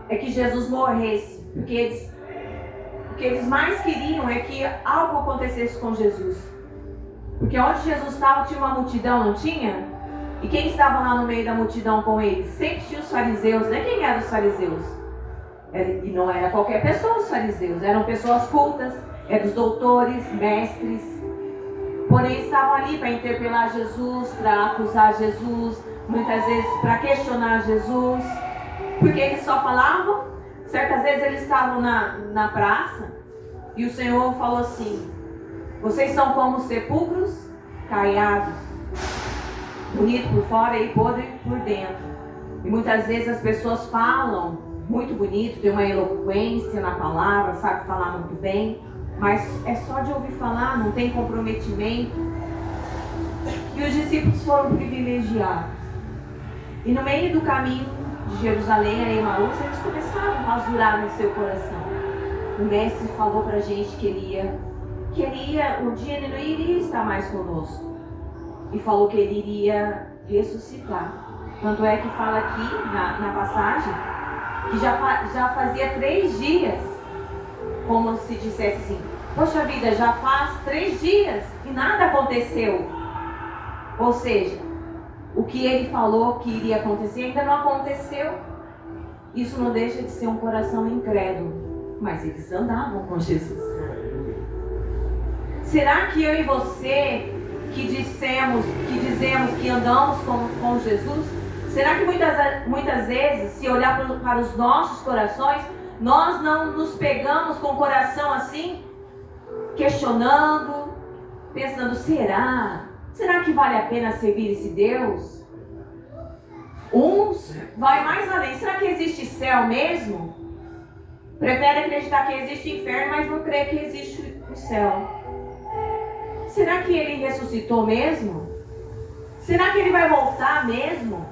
é que Jesus morresse. Porque eles mais queriam é que algo acontecesse com Jesus. Porque onde Jesus estava tinha uma multidão, não tinha? E quem estava lá no meio da multidão com eles? Sempre tinha os fariseus, né? Quem eram os fariseus? E não era qualquer pessoa os fariseus, eram pessoas cultas, eram os doutores, mestres. Porém estavam ali para interpelar Jesus, para acusar Jesus, muitas vezes para questionar Jesus. Porque eles só falavam. Certas vezes eles estavam na praça e o Senhor falou assim, vocês são como sepulcros caiados, bonito por fora e podre por dentro. E muitas vezes as pessoas falam muito bonito, tem uma eloquência na palavra, sabe falar muito bem, mas é só de ouvir falar, não tem comprometimento. E os discípulos foram privilegiados. E no meio do caminho de Jerusalém a Emaús, eles começaram a rasurar no seu coração. O mestre falou pra gente que um dia ele não iria estar mais conosco. E falou que ele iria ressuscitar. Tanto é que fala aqui na passagem que já fazia 3 dias, como se dissesse assim, poxa vida, já faz 3 dias e nada aconteceu. Ou seja, o que ele falou que iria acontecer ainda não aconteceu. Isso não deixa de ser um coração incrédulo. Mas eles andavam com Jesus. Será que eu e você que dizemos que andamos com Jesus, será que muitas vezes, se olhar para os nossos corações, nós não nos pegamos com o coração assim, questionando, pensando, será que vale a pena servir esse Deus? Uns vai mais além. Será que existe céu mesmo? Prefere acreditar que existe inferno, mas não crê que existe o céu. Será que ele ressuscitou mesmo? Será que ele vai voltar mesmo?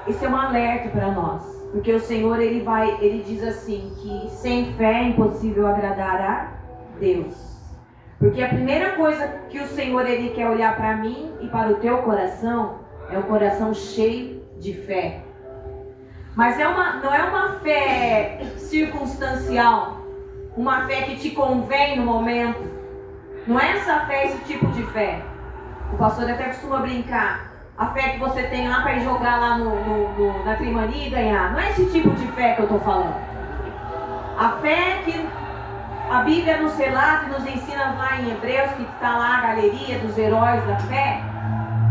Isso é um alerta para nós. Porque o Senhor, ele diz assim, que sem fé é impossível agradar a Deus. Porque a primeira coisa que o Senhor ele quer olhar para mim e para o teu coração é um coração cheio de fé. Mas não é uma fé circunstancial, uma fé que te convém no momento. Não é essa fé, esse tipo de fé. O pastor até costuma brincar. A fé que você tem lá para ir jogar lá na Trimania e ganhar. Não é esse tipo de fé que eu estou falando. A fé que a Bíblia nos relata e nos ensina lá em Hebreus, que está lá a galeria dos heróis da fé,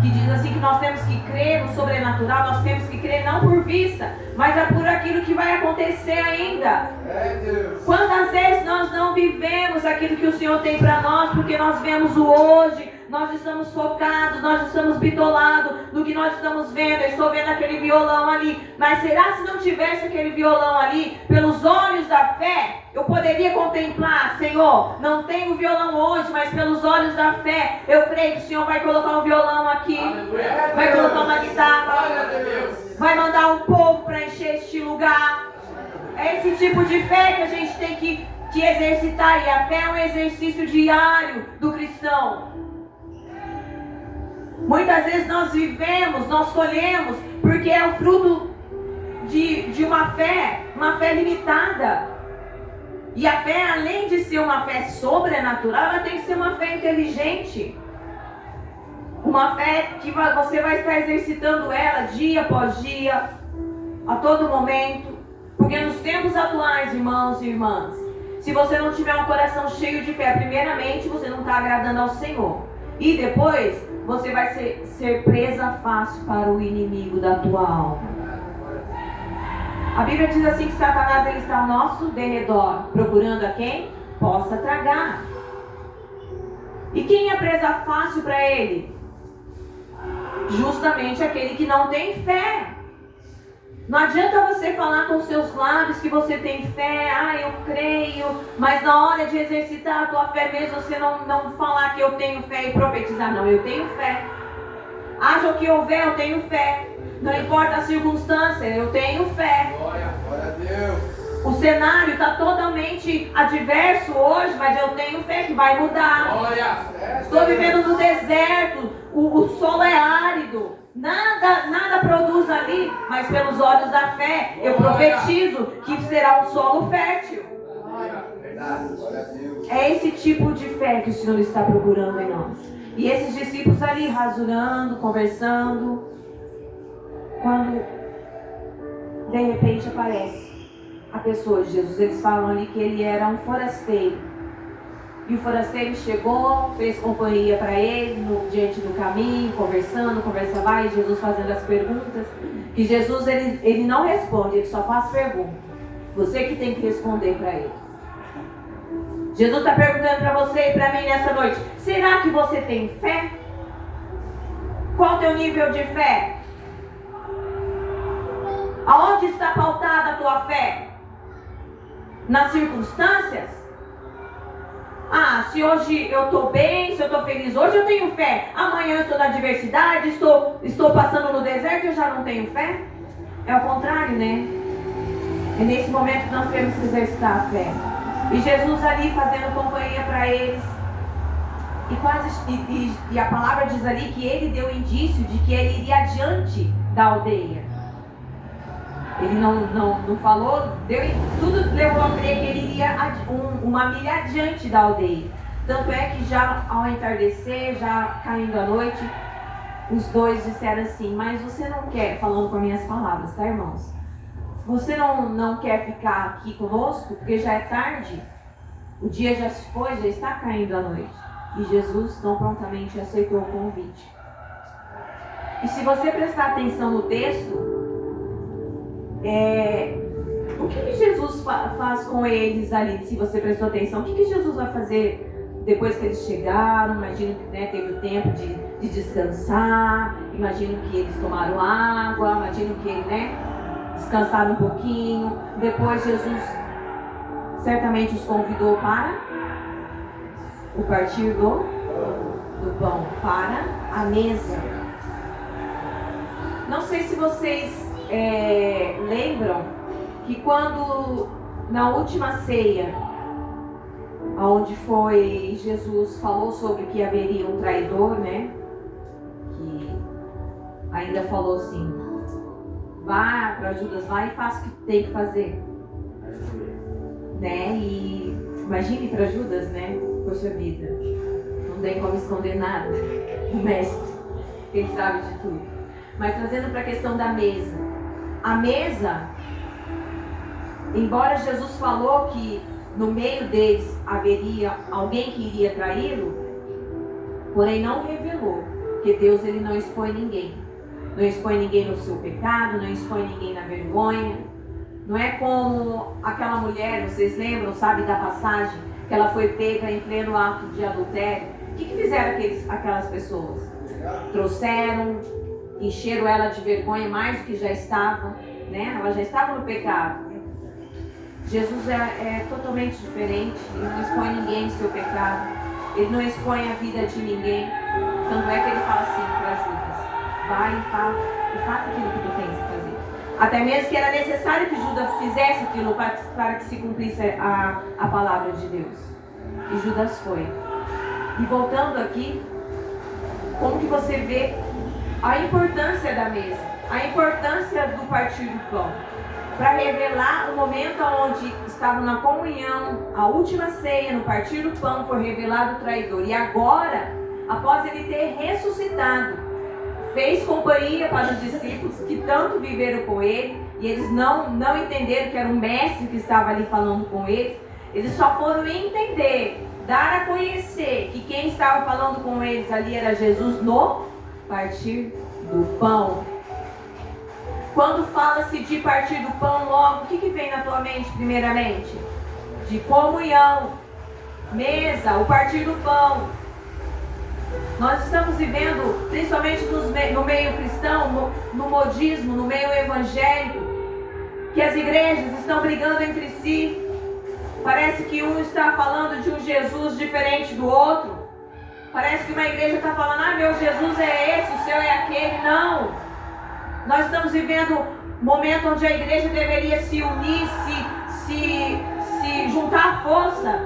que diz assim que nós temos que crer no sobrenatural, nós temos que crer não por vista, mas é por aquilo que vai acontecer ainda. Quantas vezes nós não vivemos aquilo que o Senhor tem para nós, porque nós vemos o hoje, nós estamos focados, nós estamos bitolados no que nós estamos vendo. Eu estou vendo aquele violão ali, mas será se não tivesse aquele violão ali, pelos olhos da fé, eu poderia contemplar, Senhor, não tenho violão hoje, mas pelos olhos da fé, eu creio que o Senhor vai colocar um violão aqui, vai colocar uma guitarra, vai mandar um povo para encher este lugar. É esse tipo de fé que a gente tem que exercitar, e a fé é um exercício diário do cristão. Muitas vezes nós vivemos, nós colhemos, porque é o fruto de uma fé limitada. E a fé, além de ser uma fé sobrenatural, ela tem que ser uma fé inteligente. Uma fé que você vai estar exercitando ela dia após dia, a todo momento. Porque nos tempos atuais, irmãos e irmãs, se você não tiver um coração cheio de fé, primeiramente você não está agradando ao Senhor. E depois, você vai ser presa fácil para o inimigo da tua alma. A Bíblia diz assim que Satanás ele está ao nosso derredor, procurando a quem possa tragar. E quem é presa fácil para ele? Justamente aquele que não tem fé. Não adianta você falar com seus lábios que você tem fé, eu creio, mas na hora de exercitar a tua fé mesmo, você não falar que eu tenho fé e profetizar. Não, eu tenho fé. Haja o que houver, eu tenho fé. Não importa a circunstância, eu tenho fé. Glória a Deus. O cenário está totalmente adverso hoje, mas eu tenho fé que vai mudar. Glória. Estou vivendo no deserto, o solo é árido. Nada produz ali, mas pelos olhos da fé eu profetizo que será um solo fértil. Verdade. Glória a Deus. É esse tipo de fé que o Senhor está procurando em nós. E esses discípulos ali rasurando, conversando, quando de repente aparece a pessoa de Jesus. Eles falam ali que ele era um forasteiro. E o forasteiro chegou, fez companhia para ele diante do caminho, conversando, conversa vai, Jesus fazendo as perguntas. Que Jesus ele não responde, ele só faz pergunta. Você que tem que responder para ele. Jesus está perguntando para você e para mim nessa noite: será que você tem fé? Qual o teu nível de fé? Aonde está pautada a tua fé? Nas circunstâncias? Se hoje eu estou bem, se eu estou feliz, hoje eu tenho fé. Amanhã eu estou na adversidade, estou passando no deserto e eu já não tenho fé? É o contrário, né? É nesse momento que nós temos que exercitar a fé. E Jesus ali fazendo companhia para eles. E a palavra diz ali que ele deu indício de que ele iria adiante da aldeia. Ele não falou, tudo levou a crer que ele iria uma milha adiante da aldeia. Tanto é que já ao entardecer, já caindo a noite, os dois disseram assim: mas você não quer, falando com as minhas palavras, tá, irmãos? Você não quer ficar aqui conosco, porque já é tarde, o dia já se foi, já está caindo a noite. E Jesus não prontamente aceitou o convite. E se você prestar atenção no texto, o que Jesus faz com eles ali? Se você prestou atenção, o que Jesus vai fazer depois que eles chegaram? Imagino que teve o tempo de descansar. Imagino que eles tomaram água. Imagino que descansaram um pouquinho. Depois Jesus certamente os convidou para o partir do pão, para a mesa. Não sei se vocês lembram que quando na última ceia, onde foi Jesus falou sobre que haveria um traidor, que ainda falou assim: vá para Judas, vai e faça o que tem que fazer, e imagine para Judas, poxa vida, não tem como esconder nada, o mestre, ele sabe de tudo. Mas trazendo para a questão da mesa, a mesa, embora Jesus falou que no meio deles haveria alguém que iria traí-lo, porém não revelou, porque Deus ele não expõe ninguém. Não expõe ninguém no seu pecado, não expõe ninguém na vergonha. Não é como aquela mulher, vocês lembram, sabe da passagem, que ela foi pega em pleno ato de adultério. O que fizeram aquelas pessoas? Trouxeram, encheram ela de vergonha mais do que já estava, ela já estava no pecado. Jesus é totalmente diferente, ele não expõe ninguém no seu pecado, ele não expõe a vida de ninguém. Tanto é que ele fala assim para Judas: vai e faça aquilo que tu tens que fazer. Até mesmo que era necessário que Judas fizesse aquilo para que se cumprisse a palavra de Deus. E Judas foi. E voltando aqui, como que você vê a importância da mesa, a importância do partir do pão, para revelar o momento onde estavam na comunhão, a última ceia, no partir do pão, foi revelado o traidor. E agora, após ele ter ressuscitado, fez companhia para os discípulos que tanto viveram com ele, e eles não entenderam que era um mestre que estava ali falando com eles. Eles só foram entender, dar a conhecer que quem estava falando com eles ali era Jesus no partir do pão. Quando fala-se de partir do pão, logo, o que vem na tua mente primeiramente? De comunhão, mesa, o partir do pão. Nós estamos vivendo, principalmente no meio cristão, no modismo, no meio evangélico, que as igrejas estão brigando entre si. Parece que um está falando de um Jesus diferente do outro. Parece que uma igreja está falando, ah, meu Jesus é esse, o seu é aquele. Não. Nós estamos vivendo um momento onde a igreja deveria se unir, se juntar força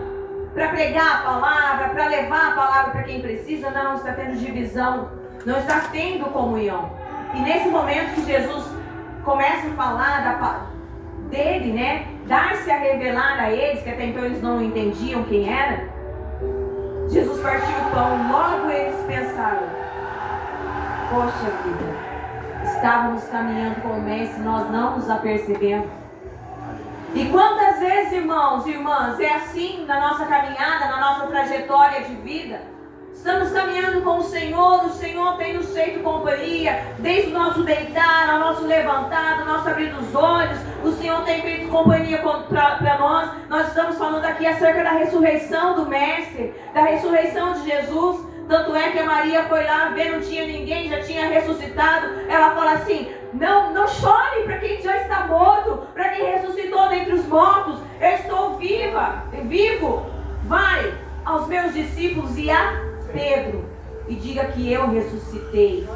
para pregar a palavra, para levar a palavra para quem precisa. Não, está tendo divisão, não está tendo comunhão. E nesse momento que Jesus começa a falar dele, né? Dar-se a revelar a eles, que até então eles não entendiam quem era. Jesus partiu o pão, logo eles pensaram, poxa vida, estávamos caminhando com o Mestre, nós não nos apercebemos. E quantas vezes, irmãos e irmãs, é assim na nossa caminhada, na nossa trajetória de vida? Estamos caminhando com o Senhor tem nos feito companhia, desde o nosso deitar, ao nosso levantar, do nosso abrir dos olhos, o Senhor tem feito companhia para nós. Nós estamos falando aqui acerca da ressurreição do Mestre, da ressurreição de Jesus. Tanto é que a Maria foi lá ver, não tinha ninguém, já tinha ressuscitado. Ela fala assim, não chore para quem já está morto, para quem ressuscitou dentre os mortos. Eu estou vivo. Vai aos meus discípulos e a Pedro e diga que eu ressuscitei.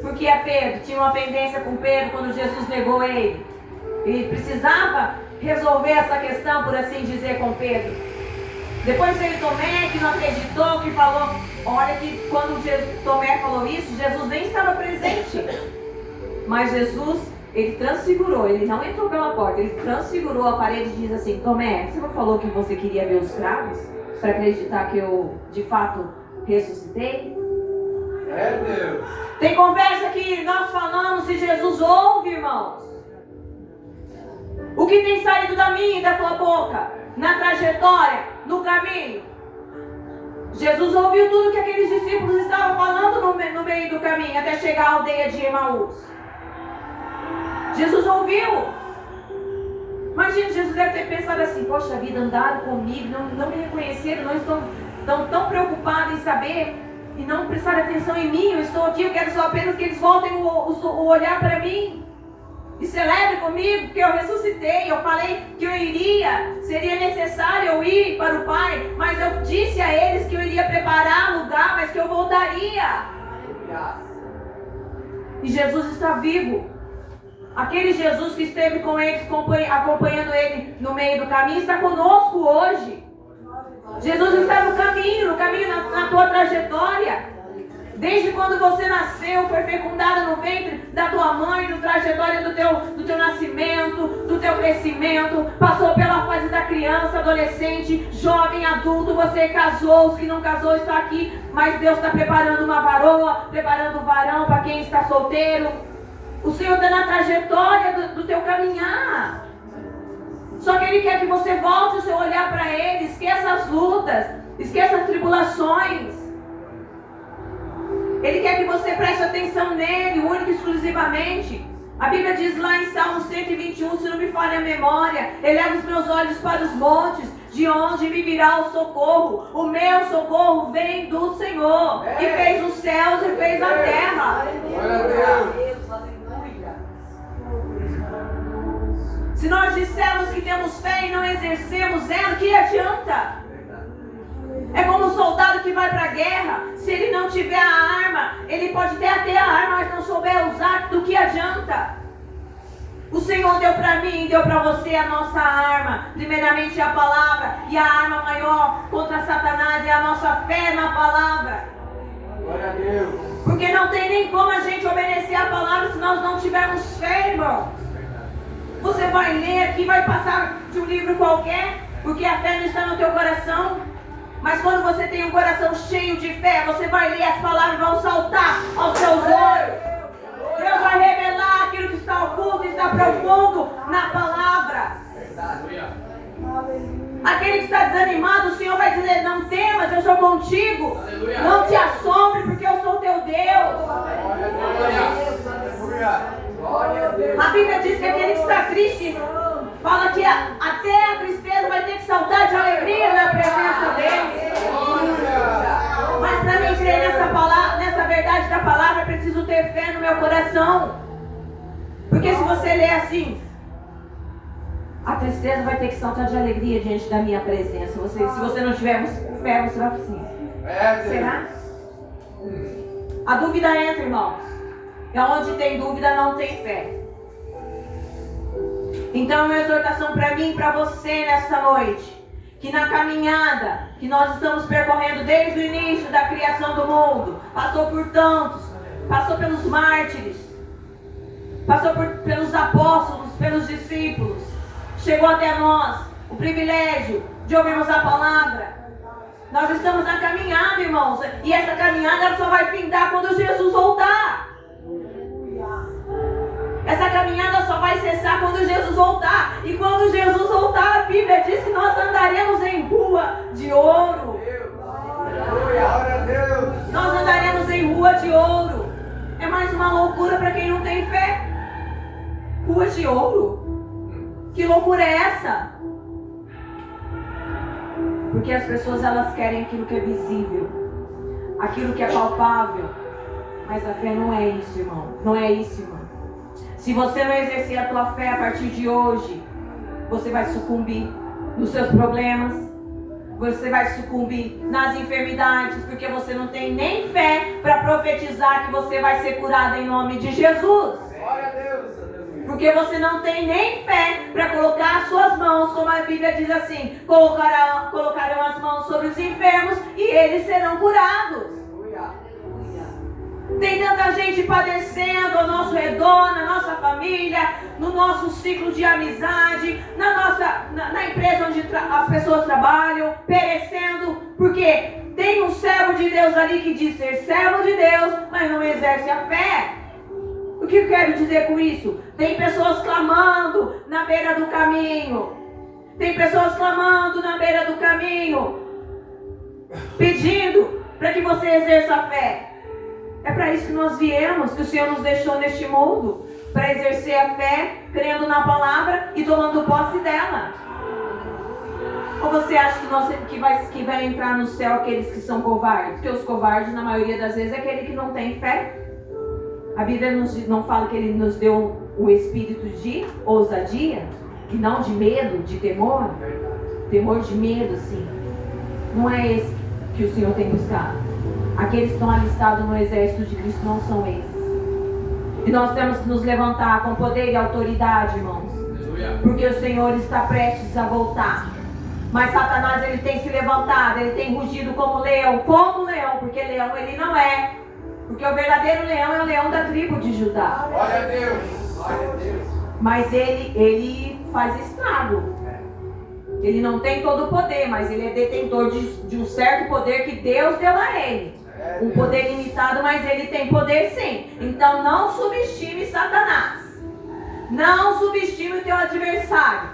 Porque a Pedro tinha uma pendência com Pedro quando Jesus negou ele. Ele precisava resolver essa questão, por assim dizer, com Pedro. Depois veio Tomé, que não acreditou, que falou, olha que quando Tomé falou isso, Jesus nem estava presente. Mas Jesus, ele transfigurou, ele não entrou pela porta, ele transfigurou a parede e diz assim, Tomé, você não falou que você queria ver os cravos? Para acreditar que eu, de fato, ressuscitei? É Deus. Tem conversa que nós falamos e Jesus ouve, irmãos. O que tem saído da minha e da tua boca, na trajetória, no caminho? Jesus ouviu tudo que aqueles discípulos estavam falando no meio do caminho, até chegar à aldeia de Emaús. Jesus ouviu. Imagina, Jesus deve ter pensado assim, poxa vida, andaram comigo, não me reconheceram, não estão tão preocupados em saber e não prestaram atenção em mim. Eu estou aqui, eu quero só apenas que eles voltem o olhar para mim e celebrem comigo, porque eu ressuscitei. Eu falei que eu iria, seria necessário eu ir para o Pai, mas eu disse a eles que eu iria preparar lugar, mas que eu voltaria. E Jesus está vivo. Aquele Jesus que esteve com eles, acompanhando ele no meio do caminho, está conosco hoje. Jesus está no caminho na tua trajetória. Desde quando você nasceu, foi fecundada no ventre da tua mãe, no trajetória do teu nascimento, do teu crescimento, passou pela fase da criança, adolescente, jovem, adulto, você casou, os que não casou estão aqui, mas Deus está preparando uma varoa, preparando um varão para quem está solteiro. O Senhor está na trajetória do teu caminhar. Só que Ele quer que você volte o seu olhar para Ele. Esqueça as lutas, esqueça as tribulações. Ele quer que você preste atenção nele, único e exclusivamente. A Bíblia diz lá em Salmo 121, se não me falha a memória, eleva os meus olhos para os montes, de onde me virá o socorro. O meu socorro vem do Senhor, que fez os céus e fez a terra. Glória a Deus. Se nós dissermos que temos fé e não exercemos ela, que adianta? É como um soldado que vai para a guerra. Se ele não tiver a arma, ele pode até ter a arma, mas não souber usar, do que adianta? O Senhor deu para mim e deu para você a nossa arma. Primeiramente a palavra. E a arma maior contra Satanás é a nossa fé na palavra. Glória a Deus. Porque não tem nem como a gente obedecer a palavra se nós não tivermos fé, irmão. Você vai ler aqui, vai passar de um livro qualquer, porque a fé não está no teu coração. Mas quando você tem um coração cheio de fé, você vai ler, as palavras vão saltar aos seus olhos. Deus vai revelar aquilo que está oculto, está profundo na palavra. Aquele que está desanimado, o Senhor vai dizer, não temas, eu sou contigo. Não te assombre, porque eu sou teu Deus. A Bíblia diz que aquele que está triste, fala que até a tristeza vai ter que saltar de alegria na presença dele. Mas para mim crer nessa palavra, nessa verdade da palavra, eu preciso ter fé no meu coração. Porque se você ler assim, A tristeza vai ter que saltar de alegria diante da minha presença. Se você não tiver fé, você vai assim. Será? A dúvida entra, irmãos. E onde tem dúvida, não tem fé. Então, uma exortação para mim e para você nesta noite. Que na caminhada que nós estamos percorrendo desde o início da criação do mundo, passou por tantos, passou pelos mártires, passou pelos apóstolos, pelos discípulos, chegou até nós o privilégio de ouvirmos a palavra. Nós estamos na caminhada, irmãos, e essa caminhada só vai findar quando Jesus voltar. Essa caminhada só vai cessar quando Jesus voltar. E quando Jesus voltar, a Bíblia diz que nós andaremos em rua de ouro. Nós andaremos em rua de ouro. É mais uma loucura para quem não tem fé. Rua de ouro? Que loucura é essa? Porque as pessoas, elas querem aquilo que é visível, aquilo que é palpável. Mas a fé não é isso, irmão. Não é isso, irmão. Se você não exercer a tua fé a partir de hoje, você vai sucumbir nos seus problemas, você vai sucumbir nas enfermidades, porque você não tem nem fé para profetizar que você vai ser curado em nome de Jesus. Glória a Deus. Porque você não tem nem fé para colocar as suas mãos, como a Bíblia diz assim, colocarão as mãos sobre os enfermos e eles serão curados. Tem tanta gente padecendo ao nosso redor, na nossa família, no nosso ciclo de amizade, na empresa onde as pessoas trabalham, perecendo, porque tem um servo de Deus ali que diz ser servo de Deus, mas não exerce a fé. O que eu quero dizer com isso? Tem pessoas clamando na beira do caminho. Tem pessoas clamando na beira do caminho, pedindo para que você exerça a fé. É para isso que nós viemos, que o Senhor nos deixou neste mundo, para exercer a fé, crendo na palavra e tomando posse dela. Ou você acha que vai entrar no céu aqueles que são covardes? Porque os covardes, na maioria das vezes, é aquele que não tem fé. A Bíblia não fala que Ele nos deu o espírito de ousadia, e não de medo, de temor. Temor de medo, sim. Não é esse que o Senhor tem buscado. Aqueles que estão alistados no exército de Cristo não são esses. E nós temos que nos levantar com poder e autoridade, irmãos. Porque o Senhor está prestes a voltar. Mas Satanás, ele tem se levantado, ele tem rugido como leão, porque leão ele não é. Porque o verdadeiro leão é o leão da tribo de Judá. Glória a Deus. Glória a Deus. Mas ele faz estrago. Ele não tem todo o poder, mas ele é detentor de um certo poder que Deus deu a ele. Um poder limitado, mas ele tem poder sim. Então não subestime Satanás. Não subestime o teu adversário.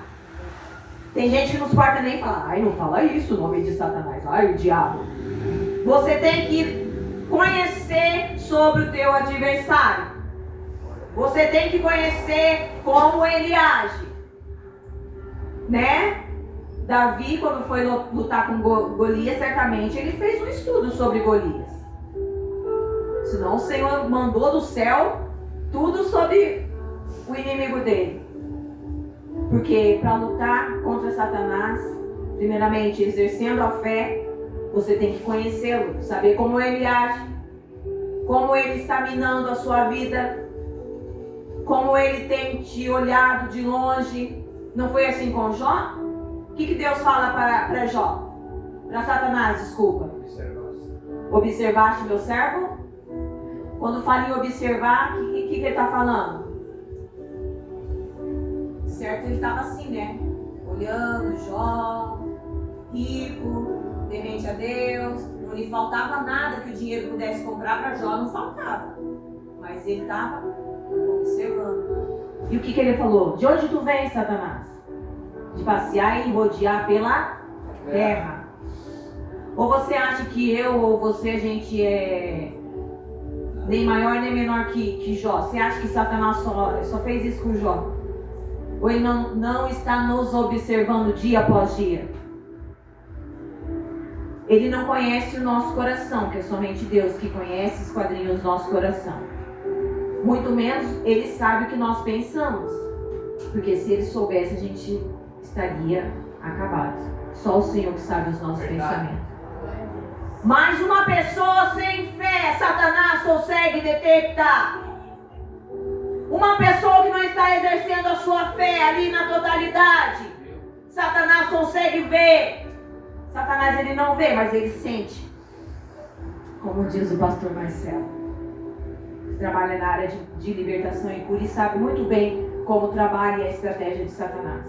Tem gente que não suporta nem falar. Ai, não fala isso, o nome de Satanás. Ai, o diabo. Você tem que conhecer sobre o teu adversário. Você tem que conhecer como ele age. Né? Davi, quando foi lutar com Golias, certamente ele fez um estudo sobre Golias. Senão o Senhor mandou do céu tudo sobre o inimigo dele. Porque para lutar contra Satanás, primeiramente exercendo a fé, você tem que conhecê-lo, saber como ele age, como ele está minando a sua vida, como ele tem te olhado de longe. Não foi assim com Jó? O que Deus fala para Jó? Para Satanás, desculpa. Observaste meu servo? Quando fala em observar, o que ele está falando? Certo, ele estava assim, né? Olhando Jó, rico, temente a Deus. Não lhe faltava nada que o dinheiro pudesse comprar para Jó, não faltava. Mas ele estava observando. E o que ele falou? De onde tu vens, Satanás? De passear e rodear pela terra. Ou você acha que eu ou você, a gente é nem maior nem menor que Jó? Você acha que Satanás só fez isso com Jó? Ou ele não está nos observando dia após dia? Ele não conhece o nosso coração, que é somente Deus que conhece e esquadrinha o nosso coração. Muito menos ele sabe o que nós pensamos. Porque se ele soubesse, a gente estaria acabado. Só o Senhor que sabe os nossos pensamentos. Mas uma pessoa sem fé, Satanás consegue detectar. Uma pessoa que não está exercendo a sua fé ali na totalidade, Satanás consegue ver. Satanás ele não vê, mas ele sente. Como diz o pastor Marcelo, que trabalha na área de libertação e cura e sabe muito bem como trabalha a estratégia de Satanás.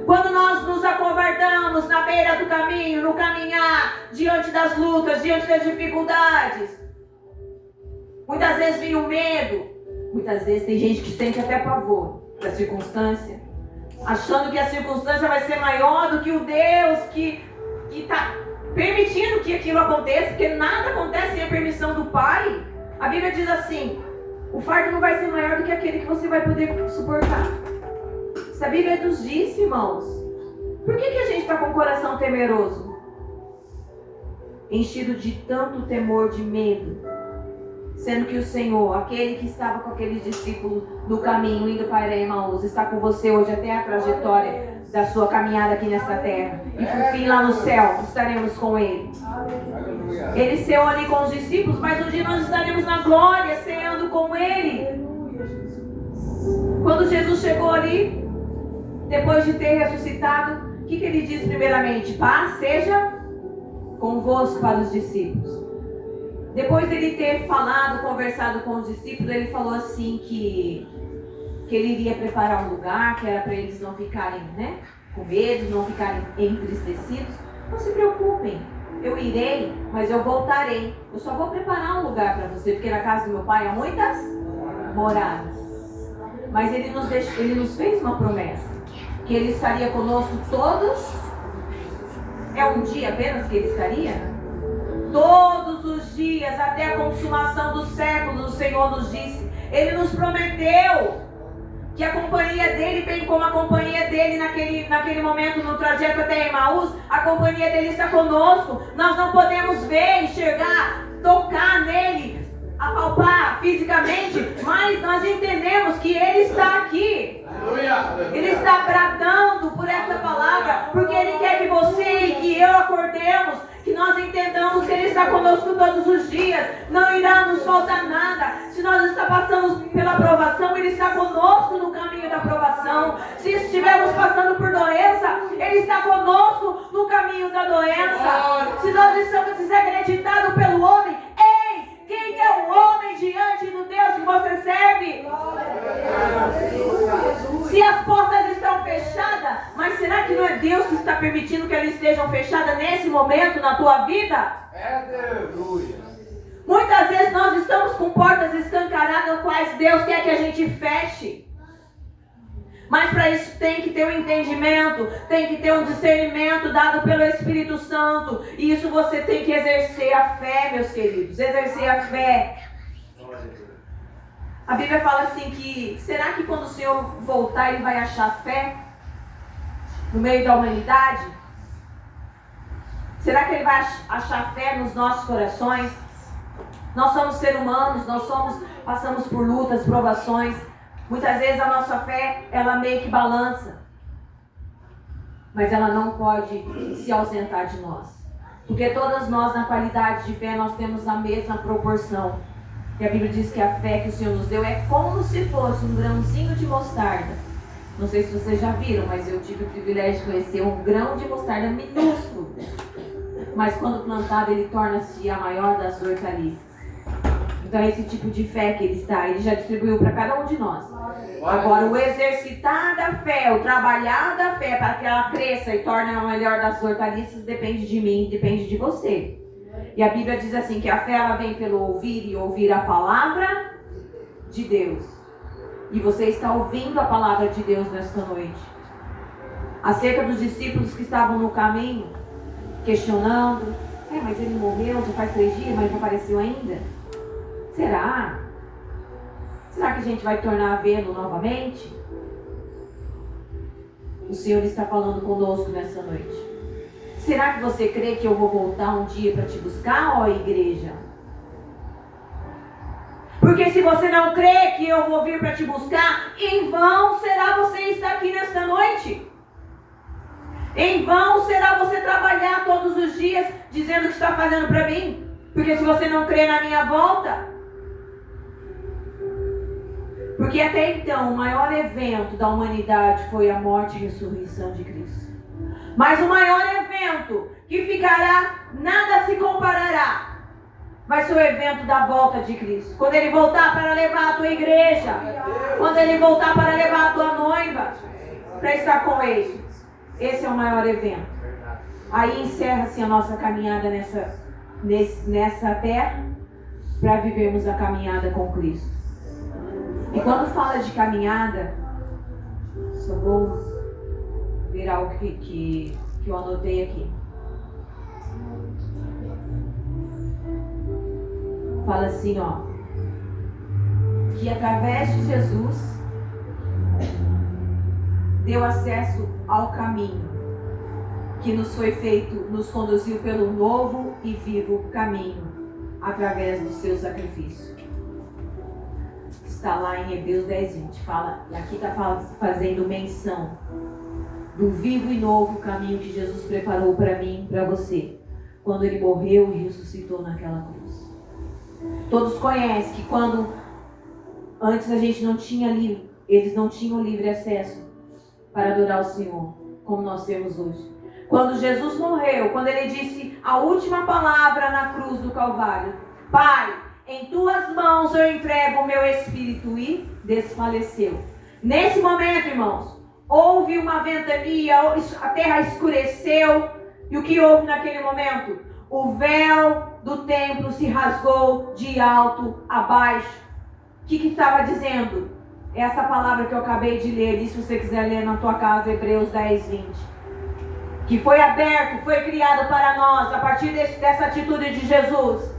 Quando nós nos acovardamos na beira do caminho, no caminhar, diante das lutas, diante das dificuldades, muitas vezes vem o medo, muitas vezes tem gente que sente até pavor da circunstância, achando que a circunstância vai ser maior do que o Deus que está permitindo que aquilo aconteça, porque nada acontece sem a permissão do Pai. A Bíblia diz assim: o fardo não vai ser maior do que aquele que você vai poder suportar. Isso a Bíblia nos diz, irmãos. Por que a gente está com o coração temeroso? Enchido de tanto temor, de medo. Sendo que o Senhor, aquele que estava com aqueles discípulos no caminho, indo para Emaús, está com você hoje até a trajetória da sua caminhada aqui nesta terra. E por fim lá no céu, estaremos com Ele. Ele ceou ali com os discípulos, mas um dia nós estaremos na glória, ceando com Ele. Quando Jesus chegou ali, depois de ter ressuscitado, o que ele disse primeiramente? Paz seja convosco para os discípulos. Depois dele ter falado, conversado com os discípulos, ele falou assim que ele iria preparar um lugar, que era para eles não ficarem, com medo, não ficarem entristecidos. Não se preocupem, eu irei, mas eu voltarei. Eu só vou preparar um lugar para você, porque na casa do meu pai há muitas moradas. Mas ele nos fez uma promessa, que ele estaria conosco todos. É um dia apenas que ele estaria? Todos os dias, até a consumação dos séculos, o Senhor nos disse. Ele nos prometeu que a companhia dele, bem como a companhia dele naquele momento no trajeto até Emaús, a companhia dele está conosco. Nós não podemos ver, enxergar, tocar nele, apalpar fisicamente, mas nós entendemos que ele está aqui. Ele está bradando por essa palavra, porque ele quer que você e que eu acordemos, que nós entendamos que ele está conosco todos os dias, não irá nos faltar nada. Se nós estamos passando pela provação, ele está conosco no caminho da provação. Se estivermos passando por doença, ele está conosco no caminho da doença. Se nós estamos desacreditados pelo homem, ei, quem é o homem diante do Deus que você serve? Se as portas estão fechadas, mas será que não é Deus que está permitindo que elas estejam fechadas nesse momento na tua vida? Muitas vezes nós estamos com portas escancaradas, quais Deus quer que a gente feche. Mas para isso tem que ter um entendimento, tem que ter um discernimento dado pelo Espírito Santo. E isso você tem que exercer a fé, meus queridos, exercer a fé. A Bíblia fala assim que, será que quando o Senhor voltar ele vai achar fé no meio da humanidade? Será que ele vai achar fé nos nossos corações? Nós somos seres humanos, passamos por lutas, provações. Muitas vezes a nossa fé, ela meio que balança. Mas ela não pode se ausentar de nós. Porque todas nós, na qualidade de fé, nós temos a mesma proporção. E a Bíblia diz que a fé que o Senhor nos deu é como se fosse um grãozinho de mostarda. Não sei se vocês já viram, mas eu tive o privilégio de conhecer um grão de mostarda minúsculo. Mas quando plantado, ele torna-se a maior das hortaliças. Então é esse tipo de fé que ele já distribuiu para cada um de nós. Agora, o exercitar da fé, o trabalhar da fé para que ela cresça e torne a melhor das hortaliças, depende de mim, depende de você. E a Bíblia diz assim, que a fé ela vem pelo ouvir e ouvir a palavra de Deus. E você está ouvindo a palavra de Deus nesta noite. Acerca dos discípulos que estavam no caminho, questionando, mas ele morreu, já faz 3 dias, mas não apareceu ainda. Será? Será que a gente vai tornar a vê-lo novamente? O Senhor está falando conosco nessa noite. Será que você crê que eu vou voltar um dia para te buscar, ó igreja? Porque se você não crê que eu vou vir para te buscar, em vão será você estar aqui nesta noite. Em vão será você trabalhar todos os dias dizendo que está fazendo para mim. Porque se você não crê na minha volta. Porque até então o maior evento da humanidade foi a morte e ressurreição de Cristo. Mas o maior evento que ficará, nada se comparará, vai ser o evento da volta de Cristo. Quando Ele voltar para levar a tua igreja. Quando Ele voltar para levar a tua noiva. Para estar com Ele. Esse é o maior evento. Aí encerra-se a nossa caminhada nessa terra. Para vivermos a caminhada com Cristo. E quando fala de caminhada, só vou ver algo que eu anotei aqui. Fala assim, ó, que através de Jesus deu acesso ao caminho que nos foi feito, nos conduziu pelo novo e vivo caminho através do seu sacrifício. Está lá em Hebreus 10:20, fala, e aqui está fazendo menção do vivo e novo caminho que Jesus preparou para mim e para você, quando Ele morreu e ressuscitou naquela cruz. Todos conhecem que quando antes a gente não tinha eles não tinham livre acesso para adorar o Senhor, como nós temos hoje. Quando Jesus morreu, quando Ele disse a última palavra na cruz do Calvário, Pai, em tuas mãos eu entrego o meu espírito, e desfaleceu. Nesse momento, irmãos, houve uma ventania, a terra escureceu, e o que houve naquele momento? O véu do templo se rasgou de alto a baixo. O que estava dizendo? Essa palavra que eu acabei de ler, e se você quiser ler na tua casa, Hebreus 10:20. Que foi aberto, foi criado para nós, a partir dessa atitude de Jesus.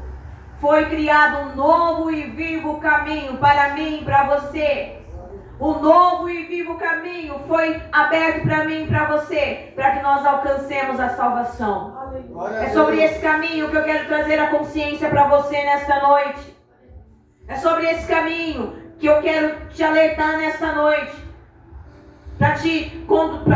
Foi criado um novo e vivo caminho para mim e para você. Um novo e vivo caminho foi aberto para mim e para você, para que nós alcancemos a salvação. É sobre esse caminho que eu quero trazer a consciência para você nesta noite. É sobre esse caminho que eu quero te alertar nesta noite. Para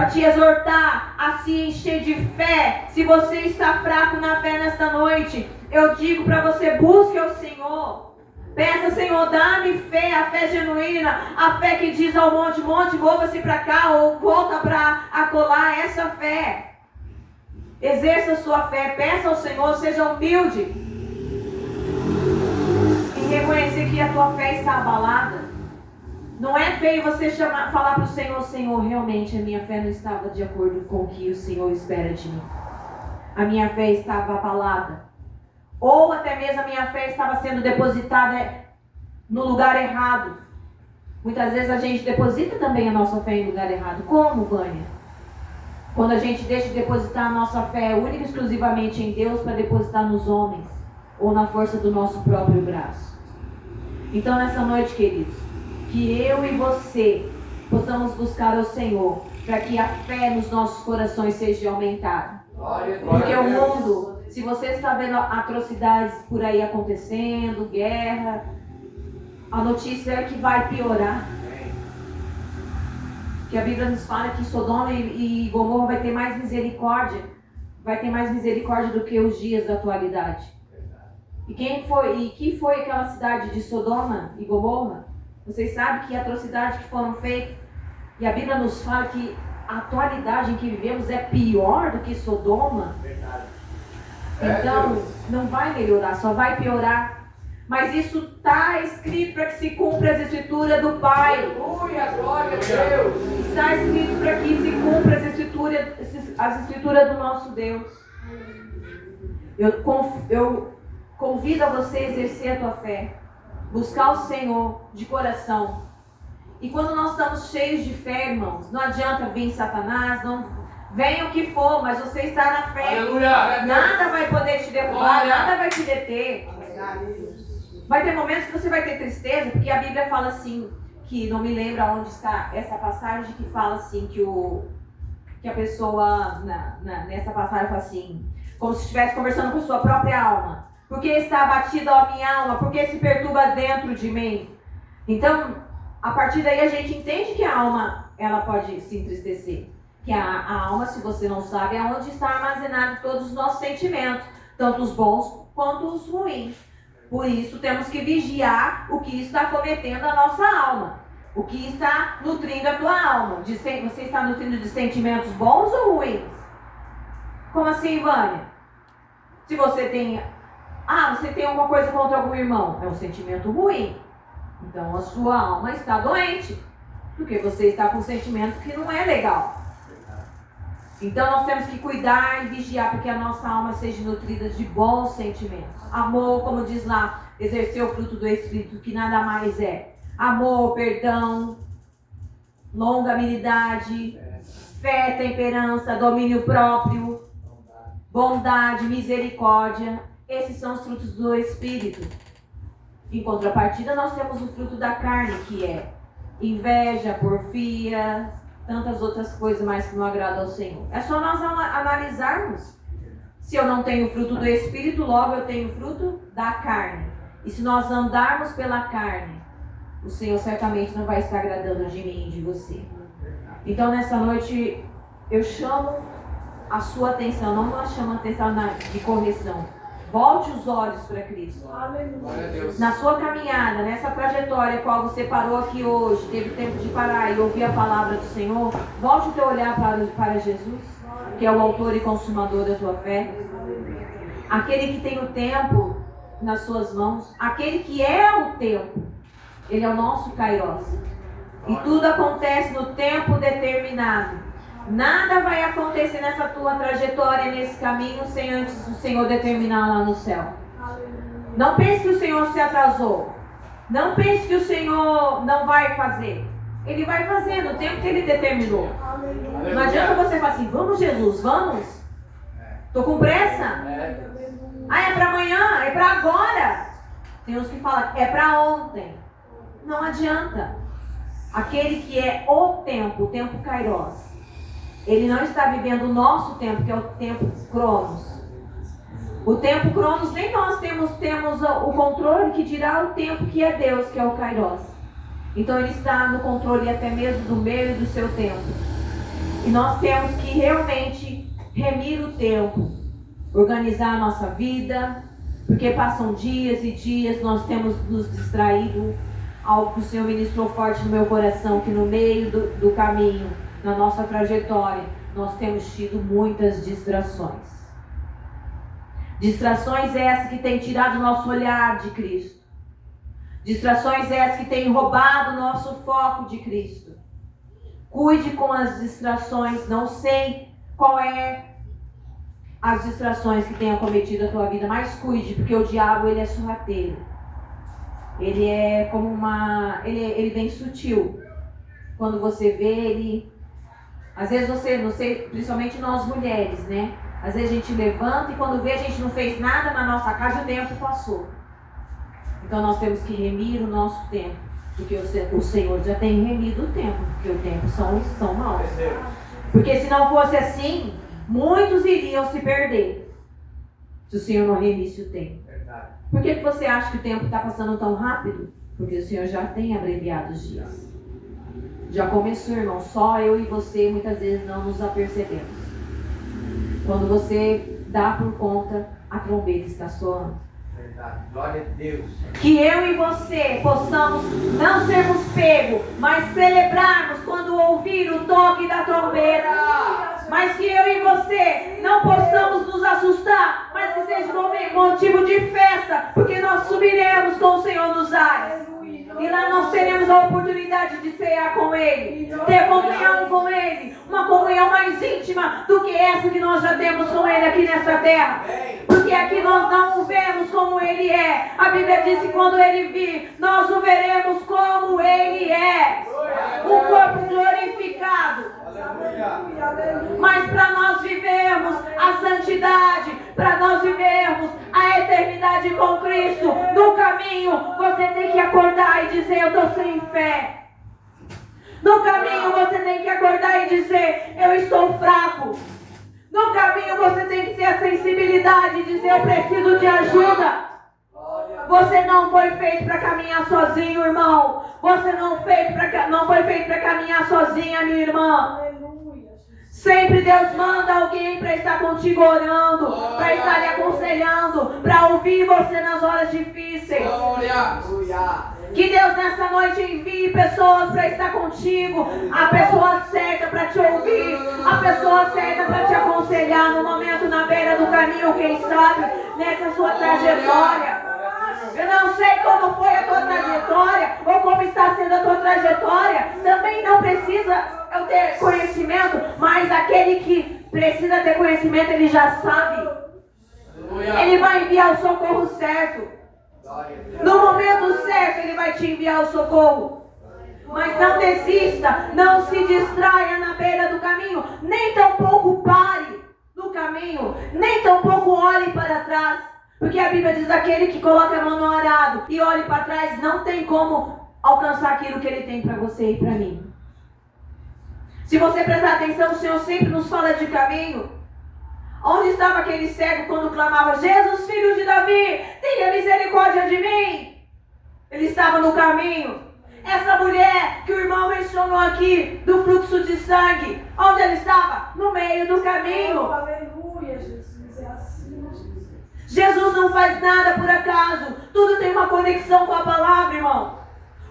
te exortar a se encher de fé. Se você está fraco na fé nesta noite, eu digo para você, busque o Senhor. Peça, Senhor, dá-me fé, a fé genuína, a fé que diz ao monte, mova-se para cá ou volta para acolá, essa fé. Exerça a sua fé, peça ao Senhor, seja humilde. E reconhecer que a tua fé está abalada. Não é feio você falar para o Senhor, Senhor, realmente a minha fé não estava de acordo com o que o Senhor espera de mim. A minha fé estava abalada. Ou até mesmo a minha fé estava sendo depositada no lugar errado. Muitas vezes a gente deposita também a nossa fé em lugar errado. Como, Vânia? Quando a gente deixa de depositar a nossa fé única e exclusivamente em Deus para depositar nos homens. Ou na força do nosso próprio braço. Então nessa noite, queridos, que eu e você possamos buscar o Senhor para que a fé nos nossos corações seja aumentada. Porque o mundo, se você está vendo atrocidades por aí acontecendo, guerra, a notícia é que vai piorar. Que a Bíblia nos fala que Sodoma e Gomorra vai ter mais misericórdia do que os dias da atualidade. E que foi aquela cidade de Sodoma e Gomorra? Vocês sabem que atrocidades que foram feitas, e a Bíblia nos fala que a atualidade em que vivemos é pior do que Sodoma. Então, não vai melhorar, só vai piorar. Mas isso está escrito para que se cumpra as escrituras do Pai. Aleluia, glória a Deus. Está escrito para que se cumpra as escrituras do nosso Deus. Eu convido a você a exercer a tua fé. Buscar o Senhor de coração. E quando nós estamos cheios de fé, irmãos, não adianta vir Satanás, não venha o que for, mas você está na fé. Aleluia. Nada vai poder te derrubar, nada vai te deter. Vai ter momentos que você vai ter tristeza, porque a Bíblia fala assim, que não me lembro onde está essa passagem, que fala assim, que a pessoa, nessa passagem fala assim, como se estivesse conversando com sua própria alma. Porque está abatida a minha alma, porque se perturba dentro de mim. Então, a partir daí a gente entende que a alma, ela pode se entristecer. Que a alma, se você não sabe, é onde está armazenado todos os nossos sentimentos, tanto os bons quanto os ruins. Por isso, temos que vigiar o que está cometendo a nossa alma. O que está nutrindo a tua alma. Você está nutrindo de sentimentos bons ou ruins? Como assim, Vânia? Se você tem... você tem alguma coisa contra algum irmão. É um sentimento ruim. Então, a sua alma está doente. Porque você está com um sentimento que não é legal. Então nós temos que cuidar e vigiar para que a nossa alma seja nutrida de bons sentimentos. Amor, como diz lá, exercer o fruto do Espírito, que nada mais é. Amor, perdão, longanimidade, fé, temperança, domínio próprio, bondade, misericórdia. Esses são os frutos do Espírito. Em contrapartida, nós temos o fruto da carne, que é inveja, porfia, tantas outras coisas mais que não agradam ao Senhor. É só nós analisarmos. Se eu não tenho fruto do Espírito, logo eu tenho fruto da carne. E se nós andarmos pela carne, o Senhor certamente não vai estar agradando de mim e de você. Então nessa noite eu chamo a sua atenção, não nós chamamos a atenção de correção. Volte os olhos para Cristo. Na sua caminhada, nessa trajetória qual você parou aqui hoje, teve tempo de parar e ouvir a palavra do Senhor, volte o teu olhar para Jesus, que é o autor e consumador da tua fé. Aquele que tem o tempo nas suas mãos, aquele que é o tempo, ele é o nosso Kairos. E tudo acontece no tempo determinado. Nada vai acontecer nessa tua trajetória, nesse caminho, sem antes o Senhor determinar lá no céu. Não pense que o Senhor se atrasou. Não pense que o Senhor não vai fazer. Ele vai fazer no tempo que Ele determinou. Não adianta você falar assim, vamos Jesus, vamos? Estou com pressa. É para amanhã, é para agora. Tem uns que falam, é para ontem. Não adianta. Aquele que é o tempo Kairos, ele não está vivendo o nosso tempo, que é o tempo Cronos. O tempo Cronos, nem nós temos o controle, que dirá o tempo que é Deus, que é o Kairos. Então ele está no controle até mesmo do meio e do seu tempo. E nós temos que realmente remir o tempo, organizar a nossa vida, porque passam dias e dias, nós temos nos distraído. Algo que o Senhor ministrou forte no meu coração, que no meio do caminho, na nossa trajetória, nós temos tido muitas distrações. Distrações essas que têm tirado o nosso olhar de Cristo. Distrações essas que têm roubado o nosso foco de Cristo. Cuide com as distrações. Não sei qual é as distrações que têm acometido a tua vida, mas cuide, porque o diabo, ele é sorrateiro. Ele é como ele vem sutil. Quando você vê ele, às vezes você, principalmente nós mulheres, né? Às vezes a gente levanta e quando vê a gente não fez nada na nossa casa, o tempo passou. Então nós temos que remir o nosso tempo, porque o Senhor já tem remido o tempo, porque o tempo são maus. Porque se não fosse assim, muitos iriam se perder, se o Senhor não remisse o tempo. Por que você acha que o tempo está passando tão rápido? Porque o Senhor já tem abreviado os dias. Já começou, irmão. Só eu e você muitas vezes não nos apercebemos. Quando você dá por conta, a trombeta está soando. Verdade. Glória a Deus. Que eu e você possamos não sermos pegos, mas celebrarmos quando ouvir o toque da trombeta. Mas que eu e você não possamos nos assustar, mas que seja um motivo de festa, porque nós subiremos com o Senhor nos ares. E lá nós teremos a oportunidade de cear com Ele, ter comunhão com Ele, uma comunhão mais íntima do que essa que nós já temos com Ele aqui nessa terra. Porque aqui nós não o vemos como Ele é. A Bíblia diz que quando Ele vir, nós o veremos como Ele é. Um corpo glorificado. Mas para nós vivermos a santidade, para nós vivermos a eternidade com Cristo, no caminho você tem que acordar e dizer, eu estou sem fé. No caminho você tem que acordar e dizer, eu estou fraco. No caminho você tem que ter a sensibilidade e dizer, eu preciso de ajuda. Você não foi feito para caminhar sozinho, irmão. Você não foi feito para caminhar sozinha, minha irmã. Sempre Deus manda alguém para estar contigo orando, para estar lhe aconselhando, para ouvir você nas horas difíceis. Que Deus nessa noite envie pessoas para estar contigo, a pessoa certa para te ouvir, a pessoa certa para te aconselhar no momento na beira do caminho, quem sabe, nessa sua trajetória. Eu não sei como foi a tua trajetória, ou como está sendo a tua trajetória. Também não precisa eu ter conhecimento, mas aquele que precisa ter conhecimento, ele já sabe. Ele vai enviar o socorro certo. No momento certo, ele vai te enviar o socorro. Mas não desista, não se distraia na beira do caminho, nem tampouco pare no caminho, nem tampouco olhe para trás. Porque a Bíblia diz: aquele que coloca a mão no arado e olhe para trás não tem como alcançar aquilo que ele tem para você e para mim. Se você prestar atenção, o Senhor sempre nos fala de caminho. Onde estava aquele cego quando clamava: Jesus, filho de Davi, tenha misericórdia de mim? Ele estava no caminho. Essa mulher que o irmão mencionou aqui, do fluxo de sangue, onde ela estava? No meio do caminho. Aleluia, Jesus, é assim, Jesus. Jesus não faz nada por acaso. Tudo tem uma conexão com a palavra, irmão.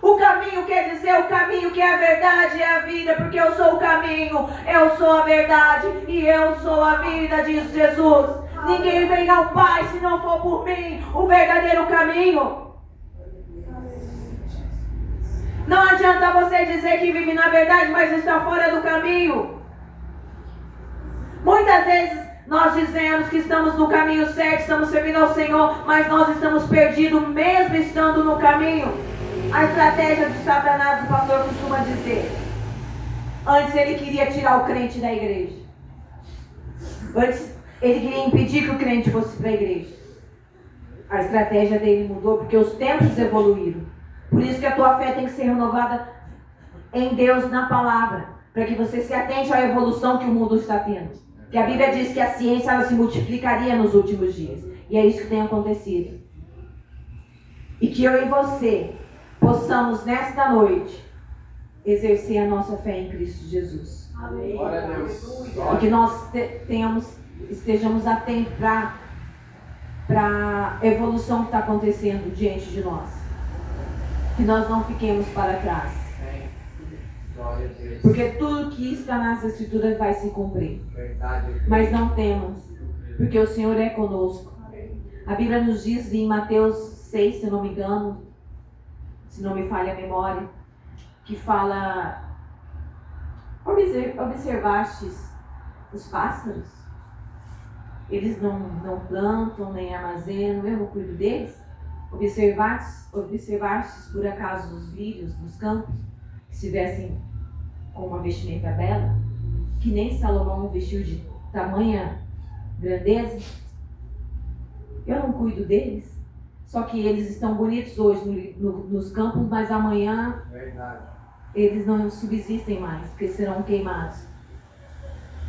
O caminho quer dizer o caminho que é a verdade e a vida, porque eu sou o caminho, eu sou a verdade e eu sou a vida, diz Jesus. Ninguém vem ao Pai se não for por mim, o verdadeiro caminho. Não adianta você dizer que vive na verdade, mas está fora do caminho. Muitas vezes nós dizemos que estamos no caminho certo, estamos servindo ao Senhor, mas nós estamos perdidos mesmo estando no caminho. A estratégia de Satanás, o pastor costuma dizer: antes ele queria tirar o crente da igreja. Antes ele queria impedir que o crente fosse para a igreja. A estratégia dele mudou porque os tempos evoluíram. Por isso que a tua fé tem que ser renovada em Deus, na palavra, para que você se atente à evolução que o mundo está tendo. Que a Bíblia diz que a ciência ela se multiplicaria nos últimos dias. E é isso que tem acontecido. E que eu e você possamos nesta noite exercer a nossa fé em Cristo Jesus. Amém. Glória a Deus. E que nós estejamos atentos para a evolução que está acontecendo diante de nós. Que nós não fiquemos para trás. Glória a Deus. Porque tudo que está nas Escrituras vai se cumprir. Verdade. Mas não temos, porque o Senhor é conosco. A Bíblia nos diz em Mateus 6, se não me engano, se não me falha a memória, que fala: observastes os pássaros? Eles não plantam, nem armazenam, eu não cuido deles? Observastes por acaso os lírios dos campos, que se vestem com uma vestimenta bela, que nem Salomão vestiu de tamanha grandeza? Eu não cuido deles? Só que eles estão bonitos hoje nos campos, mas amanhã Verdade. eles não subsistem mais, porque serão queimados.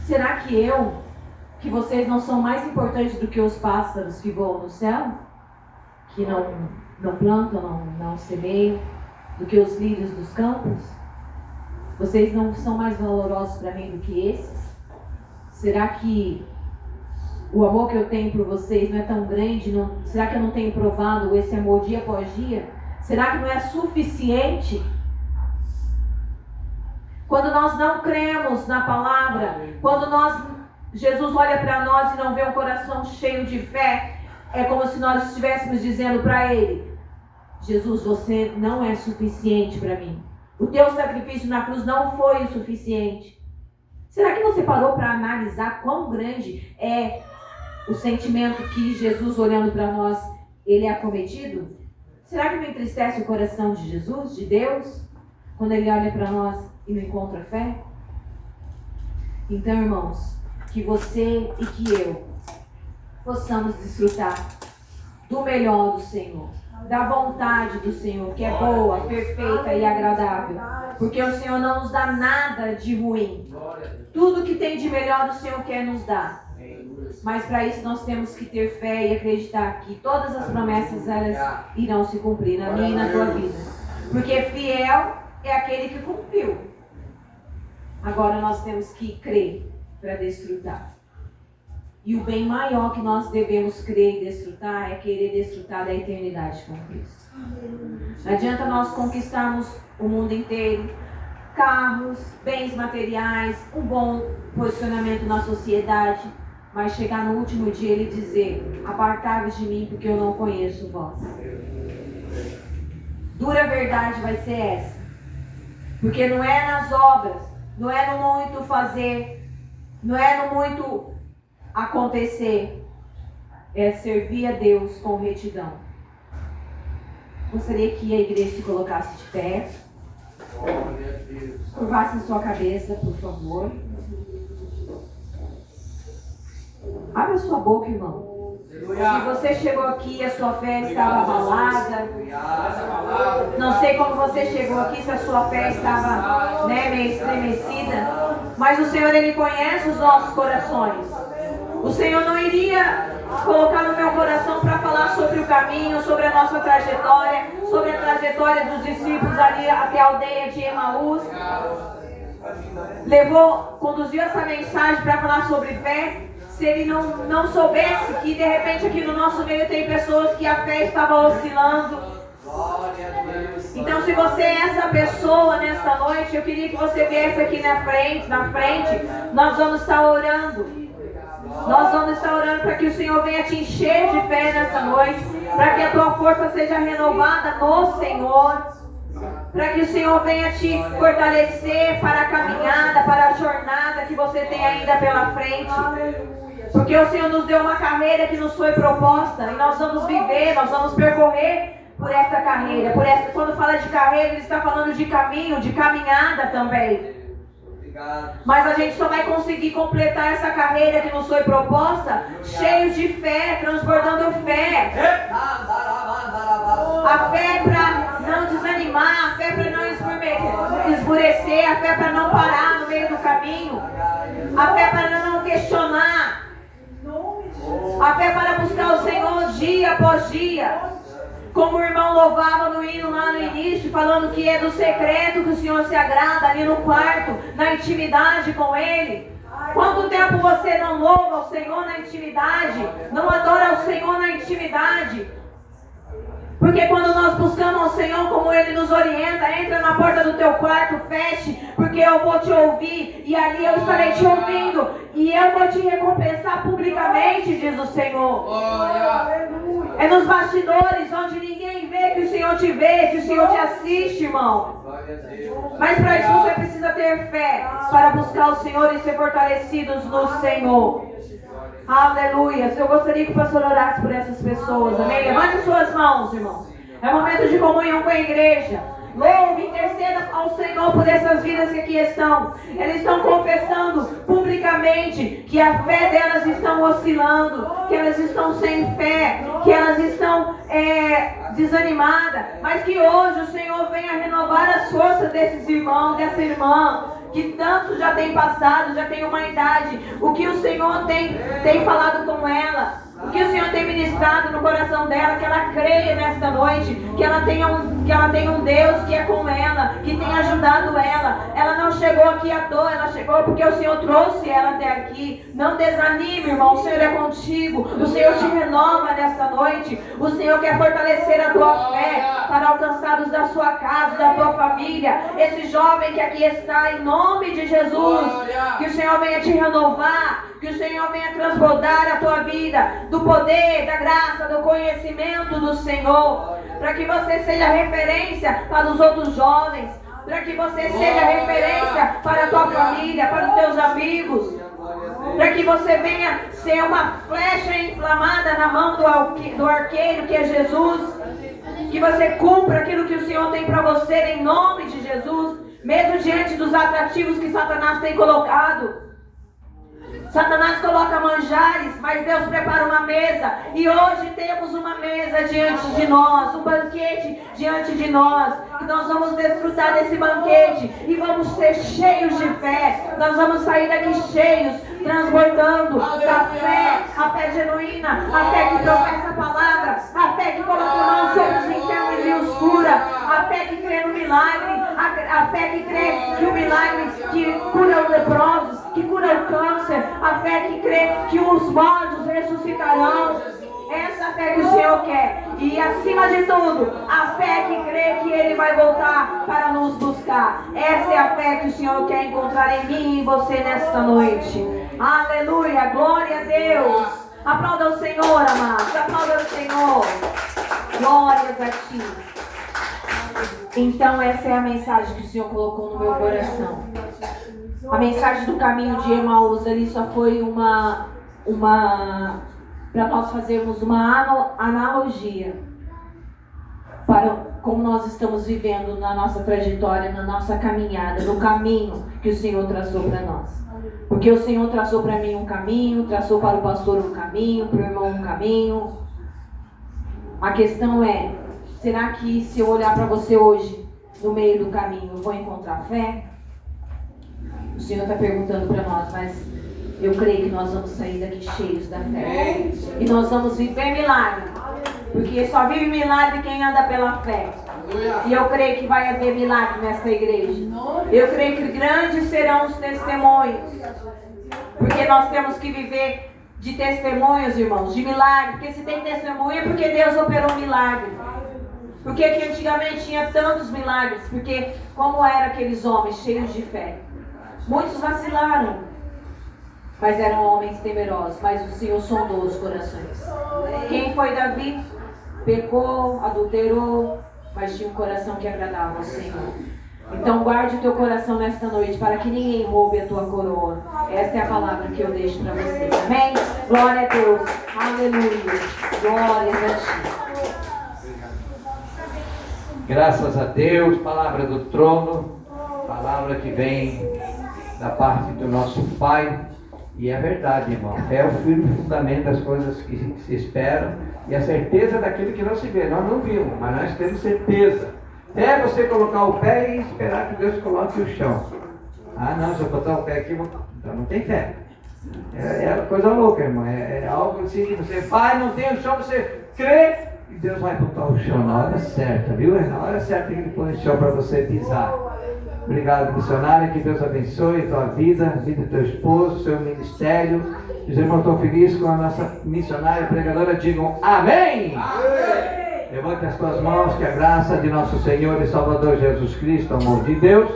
Será que vocês não são mais importantes do que os pássaros que voam no céu? Que não plantam, não semeiam, do que os lírios dos campos? Vocês não são mais valorosos para mim do que esses? Será que o amor que eu tenho por vocês não é tão grande? Será que eu não tenho provado esse amor dia após dia? Será que não é suficiente? Quando nós não cremos na palavra, quando Jesus olha para nós e não vê um coração cheio de fé, é como se nós estivéssemos dizendo para Ele: Jesus, você não é suficiente para mim. O teu sacrifício na cruz não foi o suficiente. Será que você parou para analisar quão grande é o sentimento que Jesus, olhando para nós, Ele é acometido? Será que não entristece o coração de Jesus, de Deus, quando Ele olha para nós e não encontra fé? Então, irmãos, que você e que eu possamos desfrutar do melhor do Senhor, da vontade do Senhor, que é boa, perfeita e agradável. Porque o Senhor não nos dá nada de ruim. Tudo que tem de melhor o Senhor quer nos dar. Mas para isso nós temos que ter fé e acreditar que todas as promessas elas irão se cumprir na minha e na tua vida. Porque fiel é aquele que cumpriu. Agora nós temos que crer para desfrutar. E o bem maior que nós devemos crer e desfrutar é querer desfrutar da eternidade com Cristo. Não adianta nós conquistarmos o mundo inteiro, carros, bens materiais, um bom posicionamento na sociedade, mas chegar no último dia ele dizer: apartai-vos de mim, porque eu não conheço vós. Dura verdade vai ser essa. Porque não é nas obras, não é no muito fazer, não é no muito acontecer, é servir a Deus com retidão. Gostaria que a igreja se colocasse de pé. Curvasse sua cabeça, por favor. Abra sua boca, irmão. Se você chegou aqui e a sua fé estava abalada, não sei como você chegou aqui, se a sua fé estava meio estremecida, mas o Senhor, Ele conhece os nossos corações. O Senhor não iria colocar no meu coração para falar sobre o caminho, sobre a nossa trajetória, sobre a trajetória dos discípulos ali até a aldeia de Emaús. Conduziu essa mensagem para falar sobre fé. Se ele não soubesse que de repente aqui no nosso meio tem pessoas que a fé estava oscilando. Então, se você é essa pessoa nesta noite, eu queria que você viesse aqui na frente, nós vamos estar orando. Nós vamos estar orando para que o Senhor venha te encher de fé nessa noite, para que a tua força seja renovada no Senhor, para que o Senhor venha te fortalecer para a caminhada, para a jornada que você tem ainda pela frente. Porque o Senhor nos deu uma carreira que nos foi proposta e nós vamos viver, nós vamos percorrer por esta carreira. Quando fala de carreira, Ele está falando de caminho, de caminhada também. Mas a gente só vai conseguir completar essa carreira que nos foi proposta cheios de fé, transbordando fé. A fé para não desanimar, a fé para não esmurecer, a fé para não parar no meio do caminho, a fé para não questionar, a fé para buscar o Senhor dia após dia. Como o irmão louvava no hino lá no início, falando que é do secreto que o Senhor se agrada, ali no quarto, na intimidade com Ele. Quanto tempo você não louva o Senhor na intimidade? Não adora o Senhor na intimidade? Porque quando nós buscamos ao Senhor como Ele nos orienta, entra na porta do teu quarto, feche, porque eu vou te ouvir, e ali eu estarei te ouvindo, e eu vou te recompensar publicamente, diz o Senhor. É nos bastidores, onde ninguém vê que o Senhor te vê, que o Senhor te assiste, irmão. Mas para isso você precisa ter fé, para buscar o Senhor e ser fortalecidos no Senhor. Aleluia. Eu gostaria que o pastor orasse por essas pessoas, amém? Levante suas mãos, irmãos. É momento de comunhão com a igreja. Louve e interceda ao Senhor por essas vidas que aqui estão. Eles estão confessando publicamente que a fé delas estão oscilando, que elas estão sem fé, que elas estão desanimadas. Mas que hoje o Senhor venha renovar as forças desses irmãos, dessa irmã, que tanto já tem passado, já tem uma idade. O que o Senhor tem falado com ela, o que o Senhor tem ministrado no coração dela, que ela creia nesta noite, que ela tenha um Deus que é com ela, que tem ajudado ela. Ela não chegou aqui à toa, ela chegou porque o Senhor trouxe ela até aqui. Não desanime, irmão, o Senhor é contigo, o Senhor te renova nesta noite, o Senhor quer fortalecer a tua fé para alcançar os da sua casa, da tua família. Esse jovem que aqui está, em nome de Jesus, que o Senhor venha te renovar, que o Senhor venha transbordar a tua vida do poder, da graça, do conhecimento do Senhor, para que você seja referência para os outros jovens, para que você seja referência para a tua família, para os teus amigos, para que você venha ser uma flecha inflamada na mão do arqueiro, que é Jesus, que você cumpra aquilo que o Senhor tem para você em nome de Jesus, mesmo diante dos atrativos que Satanás tem colocado. Satanás coloca manjares, mas Deus prepara uma mesa. E hoje temos uma mesa diante de nós, um banquete diante de nós. E nós vamos desfrutar desse banquete e vamos ser cheios de fé. Nós vamos sair daqui cheios, transbordando da fé, a fé genuína, a fé que professa a palavra, a fé que coloca a mão sobre os enfermos e os cura, a fé que crê no milagre, a fé que crê que o milagre que cura os leprosos, que cura o câncer, a fé que crê que os mortos ressuscitarão. Essa fé que o Senhor quer. E acima de tudo, a fé que crê que Ele vai voltar para nos buscar. Essa é a fé que o Senhor quer encontrar em mim e em você nesta noite. Aleluia, glória a Deus. Aplauda o Senhor, amados. Aplauda o Senhor. Glórias a Ti. Então essa é a mensagem que o Senhor colocou no meu coração. A mensagem do caminho de Emaús ali só foi uma para nós fazermos uma analogia para como nós estamos vivendo na nossa trajetória, na nossa caminhada, no caminho que o Senhor traçou para nós. Porque o Senhor traçou para mim um caminho, traçou para o pastor um caminho, para o irmão um caminho. A questão é, será que se eu olhar para você hoje, no meio do caminho, eu vou encontrar fé? O Senhor está perguntando para nós, mas eu creio que nós vamos sair daqui cheios da fé. E nós vamos viver milagre. Porque só vive milagre quem anda pela fé. E eu creio que vai haver milagre nessa igreja. Eu creio que grandes serão os testemunhos. Porque nós temos que viver de testemunhos, irmãos, de milagre. Porque se tem testemunho é porque Deus operou um milagre. Porque que antigamente tinha tantos milagres. Porque como eram aqueles homens cheios de fé? Muitos vacilaram. Mas eram homens temerosos, mas o Senhor sondou os corações. Quem foi Davi? Pecou, adulterou, mas tinha um coração que agradava ao Senhor. Então guarde o teu coração nesta noite, para que ninguém roube a tua coroa. Esta é a palavra que eu deixo para você. Amém? Glória a Deus. Aleluia. Glórias a Ti. Graças a Deus, palavra do trono, palavra que vem da parte do nosso Pai. E é verdade, irmão. É o firme fundamento das coisas que se esperam e a certeza daquilo que não se vê. Nós não vimos, mas nós temos certeza. É você colocar o pé e esperar que Deus coloque o chão. Ah, não, se eu botar o pé aqui, então não tem fé. É coisa louca, irmão. É algo assim que você vai, não tem o chão, você crê e Deus vai botar o chão na hora certa, viu? É na hora certa que Ele põe o chão para você pisar. Obrigado, missionária, que Deus abençoe a tua vida, a vida do teu esposo, seu ministério. Os irmãos estão felizes com a nossa missionária pregadora, digam amém! Amém! Levante as tuas mãos, que a graça de nosso Senhor e Salvador Jesus Cristo, o amor de Deus,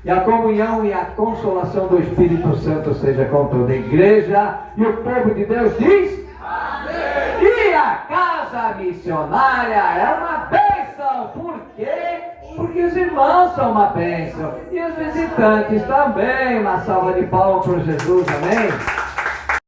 e a comunhão e a consolação do Espírito Santo seja com toda a igreja, e o povo de Deus diz amém! E a casa missionária é uma bênção, por quê? Porque os irmãos são uma bênção. E os visitantes também. Uma salva de palmas para Jesus, amém?